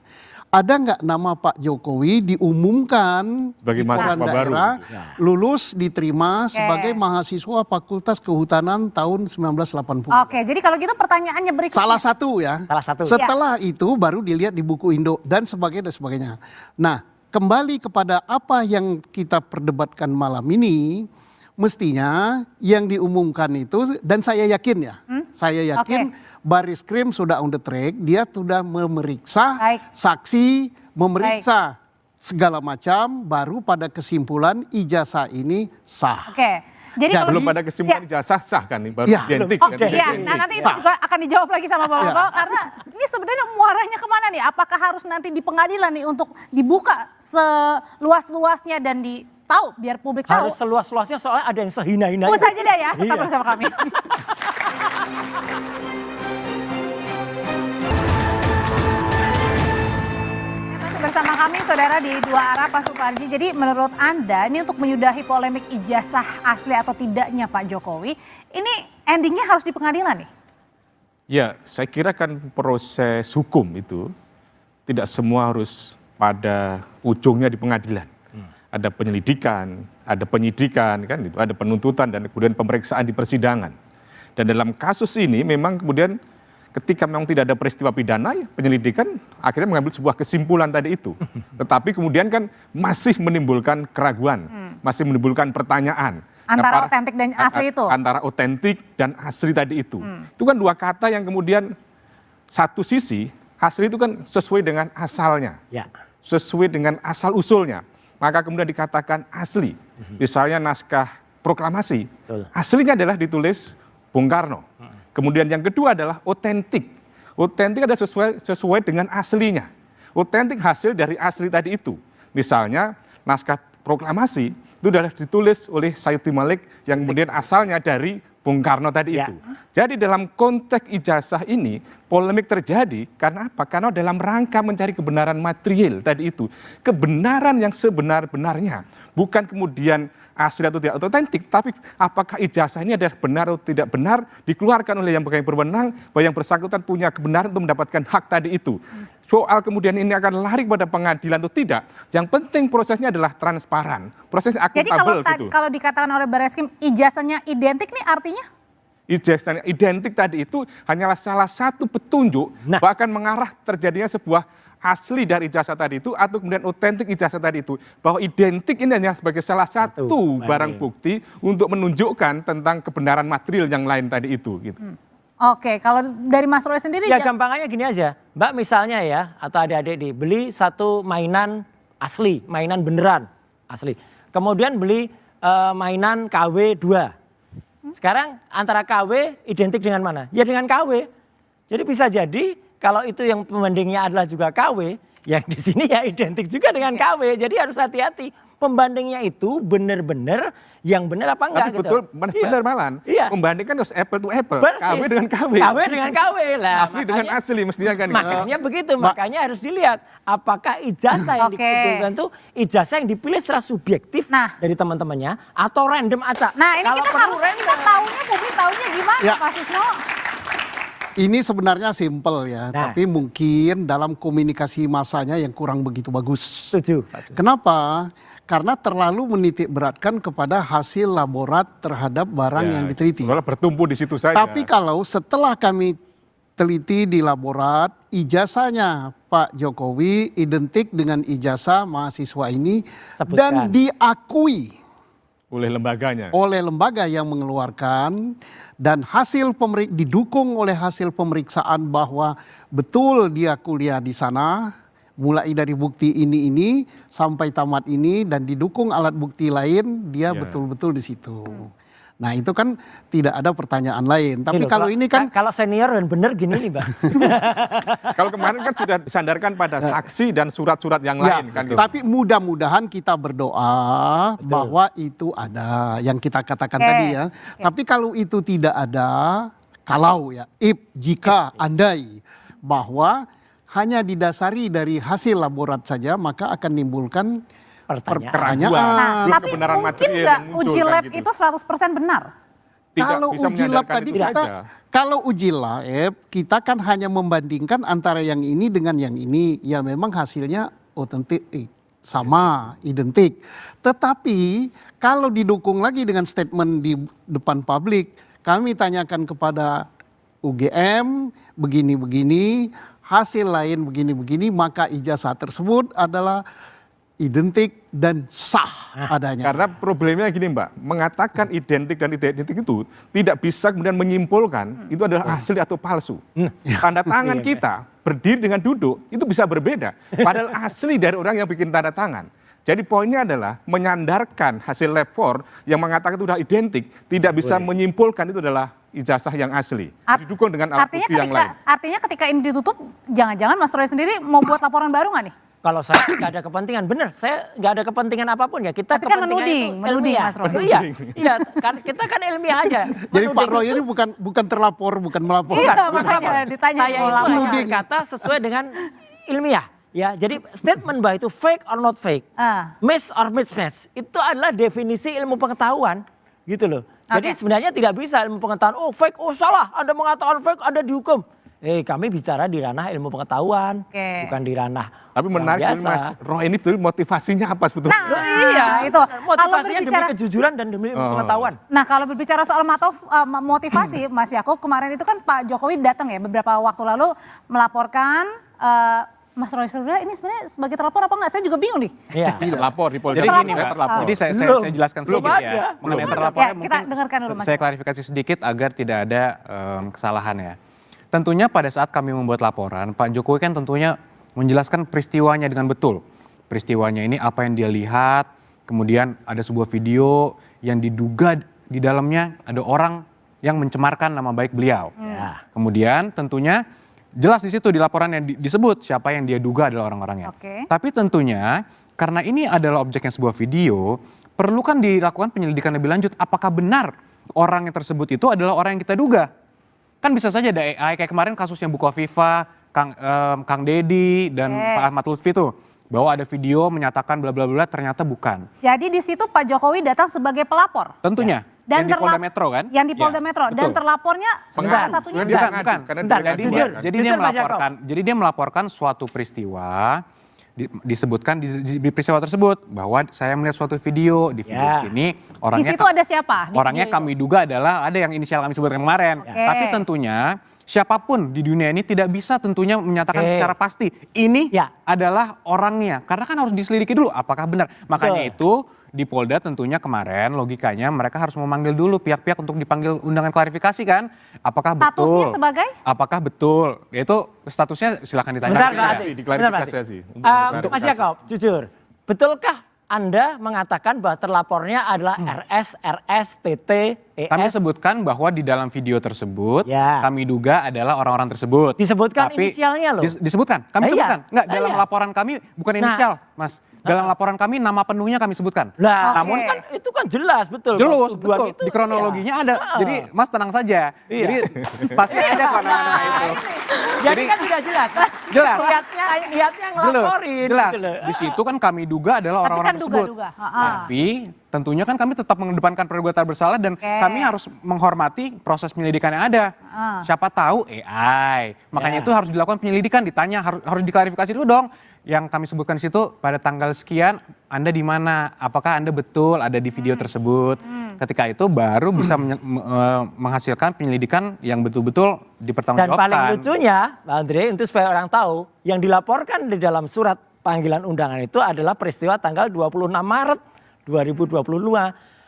Ada nggak nama Pak Jokowi diumumkan Sebagai di koran mahasiswa baru. daerah, lulus diterima sebagai mahasiswa Fakultas Kehutanan tahun 1980. Oke, jadi kalau gitu pertanyaannya berikutnya. Salah satu ya. Salah satu. Setelah itu baru dilihat di buku Indo dan sebagainya. Nah, kembali kepada apa yang kita perdebatkan malam ini, mestinya yang diumumkan itu, dan saya yakin ya, saya yakin Baris Krim sudah on the track, dia sudah memeriksa saksi, memeriksa segala macam, baru pada kesimpulan ijazah ini sah. Oke. Jadi kalau Belum pada kesimpulan ijazah sah kan nih, baru identik. kan? Iya, nah nanti itu juga akan dijawab lagi sama Bapak-Bapak karena ini sebenarnya muaranya kemana nih? Apakah harus nanti di pengadilan nih untuk dibuka seluas-luasnya dan tahu biar publik tahu? Harus seluas-luasnya soalnya ada yang sehina-hinanya. Tunggu saja deh ya, tetap Iya. bersama kami. Masih bersama kami saudara di Dua Arah Pak Suparji. Jadi menurut Anda ini untuk menyudahi polemik ijazah asli atau tidaknya Pak Jokowi, ini endingnya harus di pengadilan nih? Ya, saya kira kan proses hukum itu tidak semua harus pada ujungnya di pengadilan. Ada penyelidikan, ada penyidikan, kan itu, ada penuntutan dan kemudian pemeriksaan di persidangan. Dan dalam kasus ini memang kemudian ketika memang tidak ada peristiwa pidana, ya penyelidikan akhirnya mengambil sebuah kesimpulan tadi itu. Tetapi kemudian kan masih menimbulkan keraguan, masih menimbulkan pertanyaan. Antara otentik dan asli itu? Antara otentik dan asli tadi itu. Itu kan dua kata yang kemudian satu sisi asli itu kan sesuai dengan asalnya, sesuai dengan asal usulnya. Maka kemudian dikatakan asli. Misalnya naskah proklamasi, aslinya adalah ditulis Bung Karno. Kemudian yang kedua adalah otentik. Otentik adalah sesuai dengan aslinya. Otentik hasil dari asli tadi itu. Misalnya naskah proklamasi itu adalah ditulis oleh Sayuti Malik yang kemudian asalnya dari Bung Karno tadi itu. Jadi dalam konteks ijazah ini polemik terjadi karena apa? Karena dalam rangka mencari kebenaran material tadi itu. Kebenaran yang sebenar-benarnya. Bukan kemudian asli atau tidak otentik, tapi apakah ijazah ini adalah benar atau tidak benar dikeluarkan oleh yang berwenang bahwa yang bersangkutan punya kebenaran untuk mendapatkan hak tadi itu. Soal kemudian ini akan lari pada pengadilan atau tidak, yang penting prosesnya adalah transparan, prosesnya akuntabel. Jadi kalau dikatakan oleh Bareskrim ijazahnya identik nih artinya? Ijazahnya identik tadi itu hanyalah salah satu petunjuk bahkan mengarah terjadinya sebuah asli dari ijazah tadi itu atau kemudian otentik ijazah tadi itu, bahwa identik ini hanya sebagai salah satu barang bukti untuk menunjukkan tentang kebenaran material yang lain tadi itu gitu. Oke, kalau dari Mas Roy sendiri? Ya gampangannya gini aja, Mbak misalnya ya atau adik-adik beli satu mainan asli, mainan beneran asli. Kemudian beli mainan KW 2. Sekarang antara KW identik dengan mana? Ya dengan KW. Jadi bisa jadi kalau itu yang pembandingnya adalah juga KW, yang di sini ya identik juga dengan KW. Jadi harus hati-hati. Pembandingnya itu benar-benar yang benar apa enggak. Tapi betul, benar malah. Membandingkan harus apple to apple. KW dengan KW. KW dengan KW lah. Asli dengan asli mestinya kan. Makanya begitu, makanya harus dilihat apakah ijazah yang dikumpulkan itu ijazah yang dipilih secara subjektif dari teman-temannya atau random acak. Nah ini kita harus tahunya, publik tahunya gimana Pak Susno? Ini sebenarnya simpel ya, tapi mungkin dalam komunikasi masanya yang kurang begitu bagus. Setuju. Kenapa? Karena terlalu menitik beratkan kepada hasil laborat terhadap barang yang diteliti. Kalau bertumpu di situ saja. Tapi kalau setelah kami teliti di laborat, ijazahnya Pak Jokowi identik dengan ijazah mahasiswa ini dan diakui oleh lembaganya. Oleh lembaga yang mengeluarkan dan didukung oleh hasil pemeriksaan bahwa betul dia kuliah di sana, mulai dari bukti ini sampai tamat ini dan didukung alat bukti lain, dia betul-betul di situ. Nah itu kan tidak ada pertanyaan lain. Tapi kalau ini kan kalau senior dan benar gini nih Bang. Kalau kemarin kan sudah disandarkan pada saksi dan surat-surat yang lain kan. Tapi mudah-mudahan kita berdoa bahwa itu ada yang kita katakan tadi ya. Tapi kalau itu tidak ada, kalau ya, jika andai bahwa hanya didasari dari hasil laborat saja, maka akan menimbulkan pertanyaan. Nah, tapi mungkin nggak uji lab itu 100% benar? kalau bisa uji lab menyandarkan tadi itu kita, saja. kalau uji lab kita kan hanya membandingkan antara yang ini dengan yang ini, ya memang hasilnya otentik, sama, identik. Tetapi kalau didukung lagi dengan statement di depan publik, kami tanyakan kepada UGM begini-begini, hasil lain begini-begini, maka ijazah tersebut adalah identik dan sah adanya. Karena problemnya gini Mbak, mengatakan identik dan tidak identik itu tidak bisa kemudian menyimpulkan itu adalah asli atau palsu. Tanda tangan kita berdiri dengan duduk itu bisa berbeda. Padahal asli dari orang yang bikin tanda tangan. Jadi poinnya adalah menyandarkan hasil lab 4 yang mengatakan itu sudah identik, tidak bisa menyimpulkan itu adalah ijazah yang asli. Didukung dengan alat bukti yang lain. Artinya ketika ini ditutup, jangan-jangan Mas Roy sendiri mau buat laporan baru nggak nih? Kalau saya nggak ada kepentingan, bener, saya nggak ada kepentingan apapun ya. Kita Tapi kan kepentingan menuding ilmiah. Mas Roy. Iya, kan kita kan ilmiah aja. Jadi Pak Menuding Roy itu- ini bukan terlapor, bukan melapor. Iya, makanya ditanya saya mau itu lapor. hanya berkata sesuai dengan ilmiah. Ya, jadi statement bahwa itu fake or not fake, miss or mismatch, itu adalah definisi ilmu pengetahuan, gitu loh. Jadi sebenarnya tidak bisa ilmu pengetahuan, oh fake, oh salah, Anda mengatakan fake, Anda dihukum. Kami bicara di ranah ilmu pengetahuan, bukan di ranah. Tapi menarik yang ini Mas biasa. Roy ini betul motivasinya apa sebetulnya? Nah, Iya, itu. Kalau motivasinya berbicara demi kejujuran dan demi ilmu pengetahuan. Nah, kalau berbicara soal motivasi, Mas Yakub, kemarin itu kan Pak Jokowi datang ya beberapa waktu lalu melaporkan Mas Roy Surya ini sebenarnya sebagai terlapor apa enggak? Saya juga bingung nih. Iya. Lapor di Polda. Jadi Terlapor. gini Mbak, terlapor. jadi saya jelaskan Belum sedikit ada. ya. Mengenai Belum ada. terlapornya Ya, kita mungkin dengarkan dulu, Mas. saya klarifikasi sedikit agar tidak ada kesalahan ya. Tentunya pada saat kami membuat laporan, Pak Jokowi kan tentunya menjelaskan peristiwanya dengan betul. Peristiwanya ini apa yang dia lihat, kemudian ada sebuah video yang diduga di dalamnya ada orang yang mencemarkan nama baik beliau. Kemudian tentunya jelas di situ di laporan yang disebut siapa yang dia duga adalah orang-orangnya. Tapi tentunya karena ini adalah objeknya sebuah video, perlu kan dilakukan penyelidikan lebih lanjut. Apakah benar orang yang tersebut itu adalah orang yang kita duga? Kan bisa saja ada AI kayak kemarin kasusnya Bukoviva, Kang Deddy dan Pak Ahmad Lutfi tuh. Bahwa ada video menyatakan bla bla bla ternyata bukan. Jadi di situ Pak Jokowi datang sebagai pelapor. Tentunya. Dan yang di Polda Metro kan? Yang di Polda Ya, Metro. Dan betul. terlapornya salah satunya Bukan. Karena Jadi dia dia, kan. jadi dia melaporkan. Jadi dia melaporkan suatu peristiwa. Disebutkan di peristiwa tersebut bahwa saya melihat suatu video di video sini di orangnya situ ada siapa? Di orangnya video itu? kami duga adalah ada yang inisial kami sebutkan kemarin. Tapi tentunya siapapun di dunia ini tidak bisa tentunya menyatakan secara pasti ini adalah orangnya karena kan harus diselidiki dulu apakah benar. Makanya itu di Polda tentunya kemarin logikanya mereka harus memanggil dulu pihak-pihak untuk dipanggil undangan klarifikasi kan. Apakah Statusnya betul? sebagai? Apakah betul? Itu statusnya silakan ditanya. Bentar, Pak Adi. Diklarifikasi. Mas Yakob, jujur, betulkah Anda mengatakan bahwa terlapornya adalah RS, TT, ES? Kami sebutkan bahwa di dalam video tersebut kami duga adalah orang-orang tersebut. Disebutkan inisialnya loh. Disebutkan, kami sebutkan. Enggak, dalam iya. laporan kami bukan inisial, Mas. Dalam laporan kami nama penuhnya kami sebutkan. Lah, namun kan itu kan jelas betul. Jelas, Tuduhan betul. itu, Di kronologinya ada. Jadi Mas tenang saja. Iya. Jadi pasti ada kok nama-nama itu. Jadi kan sudah jelas. Jelas. Niatnya ngelaporin. Jelas. Gitu loh. Di situ kan kami duga adalah orang-orang kan tersebut. duga-duga. Tapi tentunya kan kami tetap mengedepankan praduga tak bersalah dan kami harus menghormati proses penyelidikan yang ada. Siapa tahu AI. Makanya itu harus dilakukan penyelidikan, ditanya harus diklarifikasi dulu dong. Yang kami sebutkan di situ pada tanggal sekian Anda di mana? Apakah Anda betul ada di video tersebut? Ketika itu baru bisa menghasilkan penyelidikan yang betul-betul dipertanggungjawabkan. Dan paling lucunya, Pak Andre, untuk supaya orang tahu, yang dilaporkan di dalam surat panggilan undangan itu adalah peristiwa tanggal 26 Maret 2022.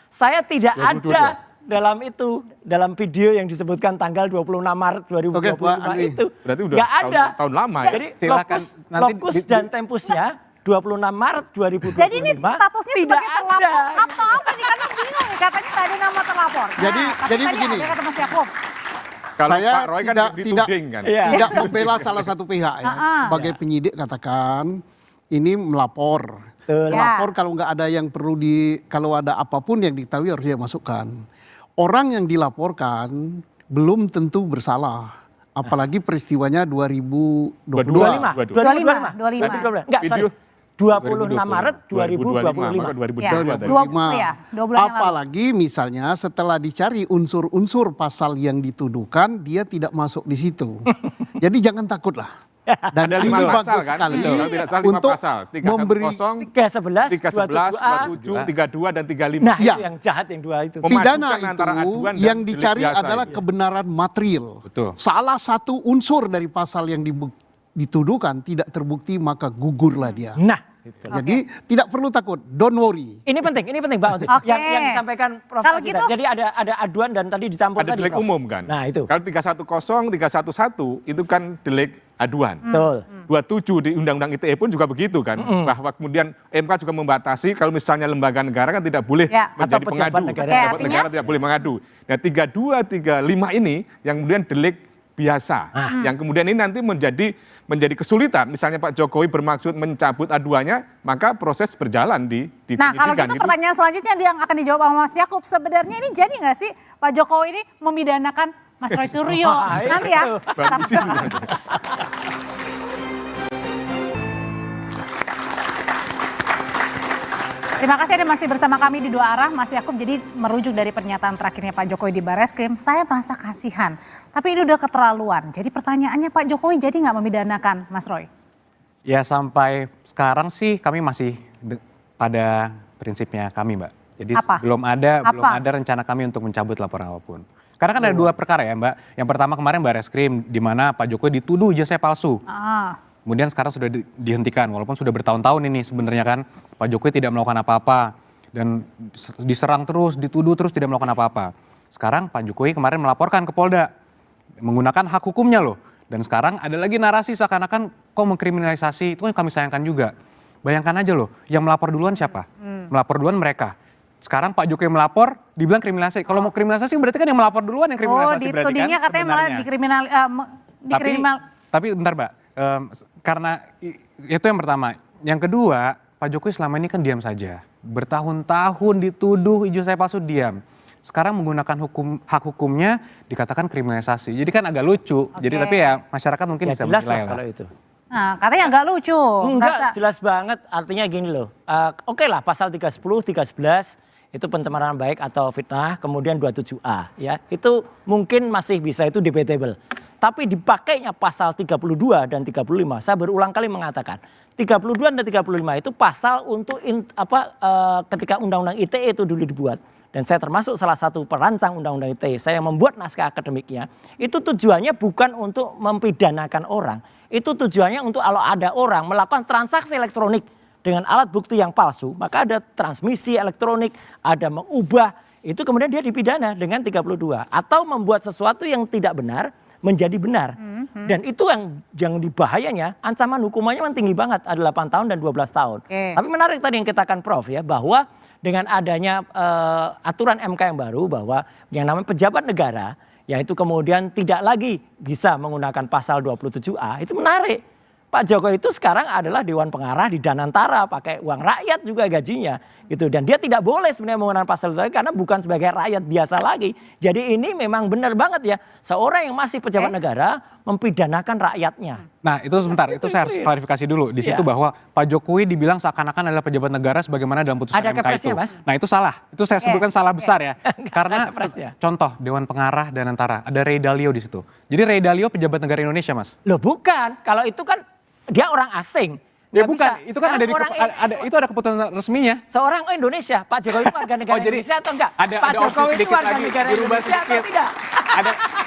Saya tidak ada dalam video yang disebutkan tanggal 26 Maret 2025 itu. Berarti udah Nggak ada. tahun lama ya. Jadi Silakan nanti lokus dan tempusnya 26 Maret 2025 Jadi ini statusnya tidak sebagai terlapor ada. atau apa nih? Karena bingung nih, katanya nggak ada nama terlapor. Jadi tadi begini. ada kata Mas Yakub. Kalau Saya Pak Roy kan dituding kan. tidak membela salah satu pihak ya. Sebagai penyidik katakan ini melapor. Melapor kalau nggak ada yang perlu kalau ada apapun yang diketahui harus dia masukkan. Orang yang dilaporkan belum tentu bersalah. Apalagi peristiwanya 2022. 25. Enggak, sorry. 26 Maret 2025. Ya, 2 bulan yang lalu. Apalagi misalnya setelah dicari unsur-unsur pasal yang dituduhkan, dia tidak masuk di situ. Jadi jangan takutlah. Dan Ada ini 5 pasal bagus kan? sekali Kalau tidak salah 5 untuk pasal. 310, memberi 311, 311, 27, 32 dan 35. Nah, Ya. itu yang jahat yang dua itu. pidana Memajukan antara itu aduan dan yang delik dicari biasa adalah itu. kebenaran material. Betul. Salah satu unsur dari pasal yang dituduhkan tidak terbukti, maka gugurlah dia. Nah, gitu. Jadi tidak perlu takut, don't worry. Ini penting Mbak Oti. Oke. Yang disampaikan Prof. Kalau tadi. gitu- Jadi ada aduan dan tadi dicampur Ada tadi. delik Prof. umum kan? Nah, itu. Kalau 310, 311 itu kan delik aduan. Betul. 27 di Undang-Undang ITE pun juga begitu kan, bahwa kemudian MK juga membatasi kalau misalnya lembaga negara kan tidak boleh Ya. menjadi Atau pejabat pengadu. negara. Oke, Pejabat artinya? negara tidak boleh mengadu. Nah 32, 35 ini yang kemudian delik biasa, yang kemudian ini nanti menjadi kesulitan. Misalnya Pak Jokowi bermaksud mencabut aduannya, maka proses berjalan di Nah, kalau penyidikan gitu pertanyaan selanjutnya yang akan dijawab sama Mas Yakub. Sebenarnya ini jadi nggak sih Pak Jokowi ini memidanakan Mas Roy Suryo? Wah, Nanti ya. Bagus ini. Terima kasih Anda masih bersama kami di Dua Arah. Mas Yakub, jadi merujuk dari pernyataan terakhirnya Pak Jokowi di Bareskrim, saya merasa kasihan. Tapi ini udah keterlaluan. Jadi pertanyaannya Pak Jokowi jadi nggak memidanakan Mas Roy? Ya sampai sekarang sih kami masih pada prinsipnya kami, Mbak. Jadi Apa? belum ada rencana kami untuk mencabut laporan apapun. Karena kan ada 2 perkara ya, Mbak. Yang pertama kemarin Bareskrim di mana Pak Jokowi dituduh ijazah palsu. Kemudian sekarang sudah dihentikan, walaupun sudah bertahun-tahun ini sebenarnya kan Pak Jokowi tidak melakukan apa-apa dan diserang terus, dituduh terus tidak melakukan apa-apa. Sekarang Pak Jokowi kemarin melaporkan ke Polda menggunakan hak hukumnya loh. Dan sekarang ada lagi narasi seakan-akan kok mengkriminalisasi, itu kan kami sayangkan juga. Bayangkan aja loh, yang melapor duluan siapa? Melapor duluan mereka. Sekarang Pak Jokowi melapor, dibilang kriminalisasi. Kalau mau kriminalisasi berarti kan yang melapor duluan yang kriminalisasi berarti kan. Ditudingnya katanya malah dikriminal. Tapi bentar Mbak, karena itu yang pertama. Yang kedua, Pak Jokowi selama ini kan diam saja. Bertahun-tahun dituduh ijazah palsu diam. Sekarang menggunakan hak hukumnya dikatakan kriminalisasi. Jadi kan agak lucu. Jadi tapi ya masyarakat mungkin Ya bisa jelas menilai lah lah. kalau itu. Nah, katanya nggak lucu. Enggak, Merasa- jelas banget. Artinya gini loh. Oke lah pasal 310, 311 itu pencemaran baik atau fitnah, kemudian 27A ya. Itu mungkin masih bisa, itu debatable. Tapi dipakainya pasal 32 dan 35, saya berulang kali mengatakan 32 dan 35 itu pasal untuk ketika Undang-Undang ITE itu dulu dibuat. Dan saya termasuk salah satu perancang Undang-Undang ITE, saya membuat naskah akademiknya. Itu tujuannya bukan untuk mempidanakan orang. Itu tujuannya untuk kalau ada orang melakukan transaksi elektronik dengan alat bukti yang palsu, maka ada transmisi elektronik, ada mengubah, itu kemudian dia dipidana dengan 32. Atau membuat sesuatu yang tidak benar menjadi benar. Dan itu yang dibahayanya, ancaman hukumannya kan tinggi banget, ada 8 tahun dan 12 tahun. Tapi menarik tadi yang katakan Prof ya, bahwa dengan adanya aturan MK yang baru bahwa yang namanya pejabat negara, yaitu kemudian tidak lagi bisa menggunakan pasal 27A, itu menarik. Pak Jokowi itu sekarang adalah Dewan Pengarah di Danantara, pakai uang rakyat juga gajinya gitu. Dan dia tidak boleh sebenarnya menggunakan pasal itu karena bukan sebagai rakyat biasa lagi. Jadi ini memang benar banget ya, seorang yang masih pejabat negara mempidanakan rakyatnya. Nah itu sebentar, itu saya harus klarifikasi dulu. Di situ bahwa Pak Jokowi dibilang seakan-akan adalah pejabat negara sebagaimana dalam putusan Ada MK kepresnya, itu. Mas? Nah itu salah, itu saya sebutkan salah besar ya. Karena ada kepresnya. contoh Dewan Pengarah Danantara, ada Ray Dalio di situ. Jadi Ray Dalio pejabat negara Indonesia, Mas. Loh bukan, kalau itu kan dia orang asing. Ya Nggak bukan, bisa. itu kan Sekarang itu ada keputusan resminya. seorang Indonesia, Pak Jokowi itu warga negara Indonesia atau enggak? Ada Pak opsi Jokowi itu sedikit warga lagi, negara dirubah Indonesia atau sedikit. tidak?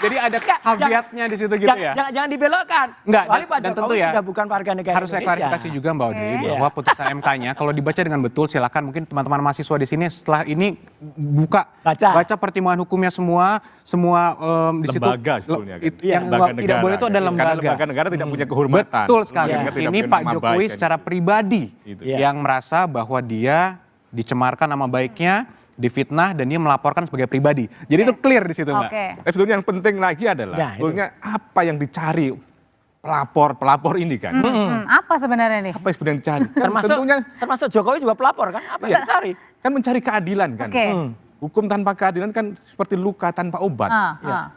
Jadi ada Enggak, caveatnya di situ gitu ya. Jangan dibelokkan. Enggak, Kecuali Pak dan Jokowi tentu ya sudah bukan warga negara harus saya Indonesia. klarifikasi juga Mbak Audrey bahwa putusan MK-nya kalau dibaca dengan betul silakan mungkin teman-teman mahasiswa di sini setelah ini baca pertimbangan hukumnya semua di situ Lembaga sebetulnya kan. yang Lembaga tidak negara, boleh itu kan. adalah Karena lembaga. lembaga negara tidak punya kehormatan. Betul sekali. Lembaga Di tidak sini punya Pak nama Jokowi baik, kan. secara pribadi Gitu. yang merasa bahwa dia dicemarkan nama baiknya, difitnah dan dia melaporkan sebagai pribadi. Jadi itu clear di situ, Mbak. Sebetulnya yang penting lagi adalah sebetulnya apa yang dicari pelapor ini kan. Apa sebenarnya nih? Apa yang sebenarnya dicari? Termasuk Jokowi juga pelapor kan? Apa yang dicari? Kan mencari keadilan kan. Hukum tanpa keadilan kan seperti luka tanpa obat.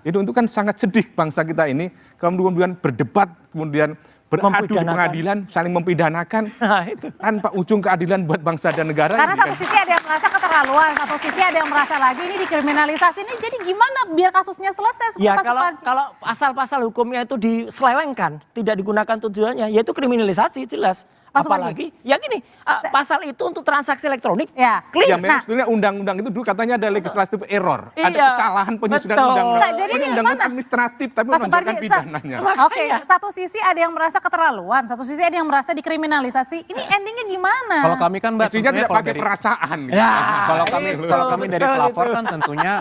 Jadi untuk kan sangat sedih bangsa kita ini kemudian berdebat, kemudian beradu di pengadilan, saling mempidanakan tanpa ujung keadilan buat bangsa dan negara. Karena satu sisi ada yang merasa keterlaluan, satu sisi ada yang merasa lagi ini dikriminalisasi. Ini jadi gimana biar kasusnya selesai? Ya kalau pasal-pasal hukumnya itu diselewengkan, tidak digunakan tujuannya, yaitu kriminalisasi jelas. Apalagi, ya gini, pasal itu untuk transaksi elektronik, clear. Ya memang sebetulnya undang-undang itu dulu katanya ada legislative error, ada kesalahan penyusunan undang-undang. Jadi ini undang-undang gimana? administratif, tapi menunjukkan pidananya. Oke, satu sisi ada yang merasa keterlaluan, satu sisi ada yang merasa dikriminalisasi. Ini endingnya gimana? Kalau kami kan Mbak, mestinya tidak pakai perasaan. Kalau kami dari pelapor kan tentunya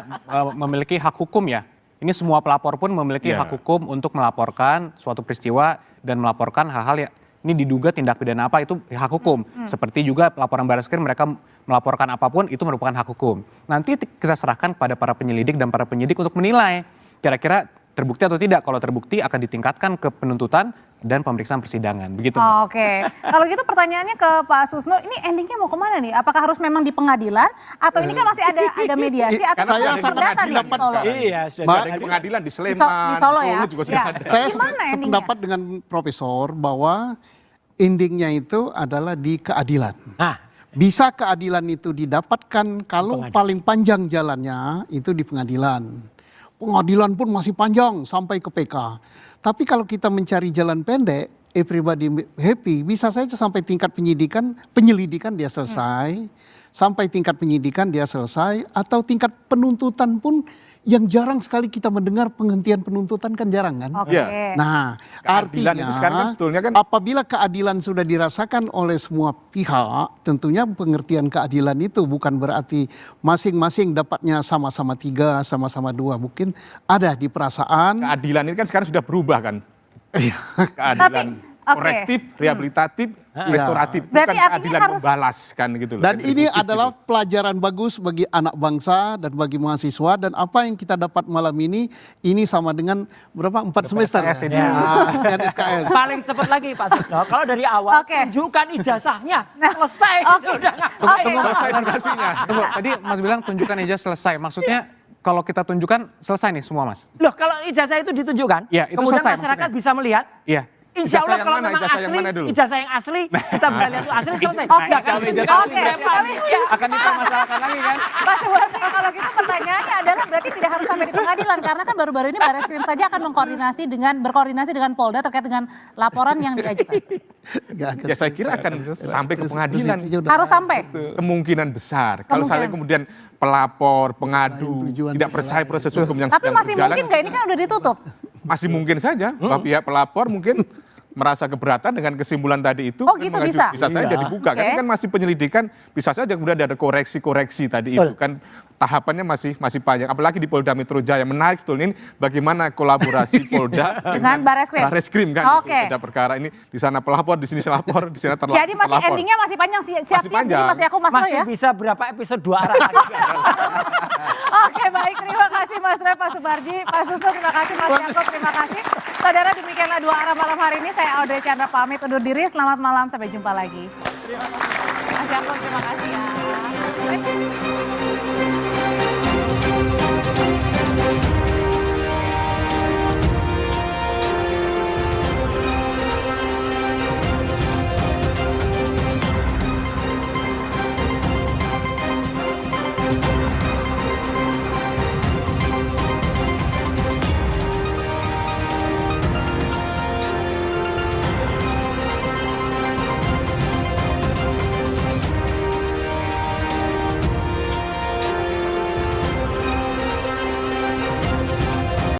memiliki hak hukum ya. Ini semua pelapor pun memiliki hak hukum untuk melaporkan suatu peristiwa dan melaporkan hal-hal yang ini diduga tindak pidana apa, itu hak hukum. Seperti juga laporan Barreskrim mereka melaporkan apapun itu merupakan hak hukum. Nanti kita serahkan kepada para penyelidik dan para penyidik untuk menilai kira-kira terbukti atau tidak. Kalau terbukti akan ditingkatkan ke penuntutan dan pemeriksaan persidangan. Begitu. Oke. Kalau gitu pertanyaannya ke Pak Susno, ini endingnya mau kemana nih? Apakah harus memang di pengadilan atau ini kan masih ada mediasi atau saya perdata nih di Solo? Iya, sudah ada di pengadilan di Sleman, di Solo ya. Juga sudah ada. Saya sependapat dengan Profesor bahwa endingnya itu adalah di keadilan. Bisa keadilan itu didapatkan kalau paling panjang jalannya itu di pengadilan. Pengadilan pun masih panjang sampai ke PK. Tapi kalau kita mencari jalan pendek, everybody happy, bisa saja sampai tingkat penyelidikan dia selesai, sampai tingkat penyidikan dia selesai, atau tingkat penuntutan pun yang jarang sekali kita mendengar penghentian penuntutan kan jarang kan. Nah, keadilan artinya itu sekarang kan sebetulnya kan apabila keadilan sudah dirasakan oleh semua pihak, tentunya pengertian keadilan itu bukan berarti masing-masing dapatnya sama-sama 3, sama-sama 2. Mungkin ada di perasaan. Keadilan ini kan sekarang sudah berubah kan. Keadilan korektif, rehabilitatif, restoratif, bukan keadilan membalas kan gitu loh. Dan ini adalah pelajaran bagus bagi anak bangsa dan bagi mahasiswa, dan apa yang kita dapat malam ini sama dengan berapa 4 semester dengan SKS. Paling cepat lagi Pak Susno, kalau dari awal tunjukkan ijazahnya selesai. Selesai durasinya. Tunggu, tadi Mas bilang tunjukkan ijazah selesai, maksudnya kalau kita tunjukkan selesai nih semua Mas? Loh kalau ijazah itu ditunjukkan, itu kemudian selesai, masyarakat maksudnya bisa melihat. Iya. Insya Allah kalau memang asli, ijazah yang asli, kita bisa lihat itu asli selesai. Akan dipermasalahkan lagi kan? Pak Suwardi, kalau gitu pertanyaannya adalah berarti tidak harus sampai di pengadilan, karena kan baru-baru ini Barreskrim saja akan berkoordinasi dengan Polda terkait dengan laporan yang diajukan. Ya saya kira akan sampai ke pengadilan. Harus sampai? Kemungkinan besar. Kalau saya kemudian pelapor, pengadu, tidak percaya proses hukum yang tapi sedang masih berjalan. mungkin nggak, ini kan udah ditutup? Masih mungkin saja, pihak pelapor mungkin merasa keberatan dengan kesimpulan tadi itu. Oh gitu bisa? Bisa saja dibuka, karena kan masih penyelidikan, bisa saja kemudian ada koreksi-koreksi tadi itu kan tahapannya masih panjang. Apalagi di Polda Metro Jaya, menarik betul ini bagaimana kolaborasi Polda dengan Barreskrim kan. Ada perkara ini di sana pelapor, di sini lapor, di sana terlapor. Jadi masih endingnya masih panjang, siap-siap ini masih aku Mas Roy ya. Masih bisa berapa episode 2 arah lagi. Oke baik, terima kasih Mas Roy, Pak Suparji, Pak Susno, terima kasih Mas Yaakob, terima kasih. Saudara, demikianlah 2 arah malam hari ini. Saya Audrey Chandra pamit undur diri. Selamat malam, sampai jumpa lagi. Terima kasih. Mas Yaakob, terima kasih ya.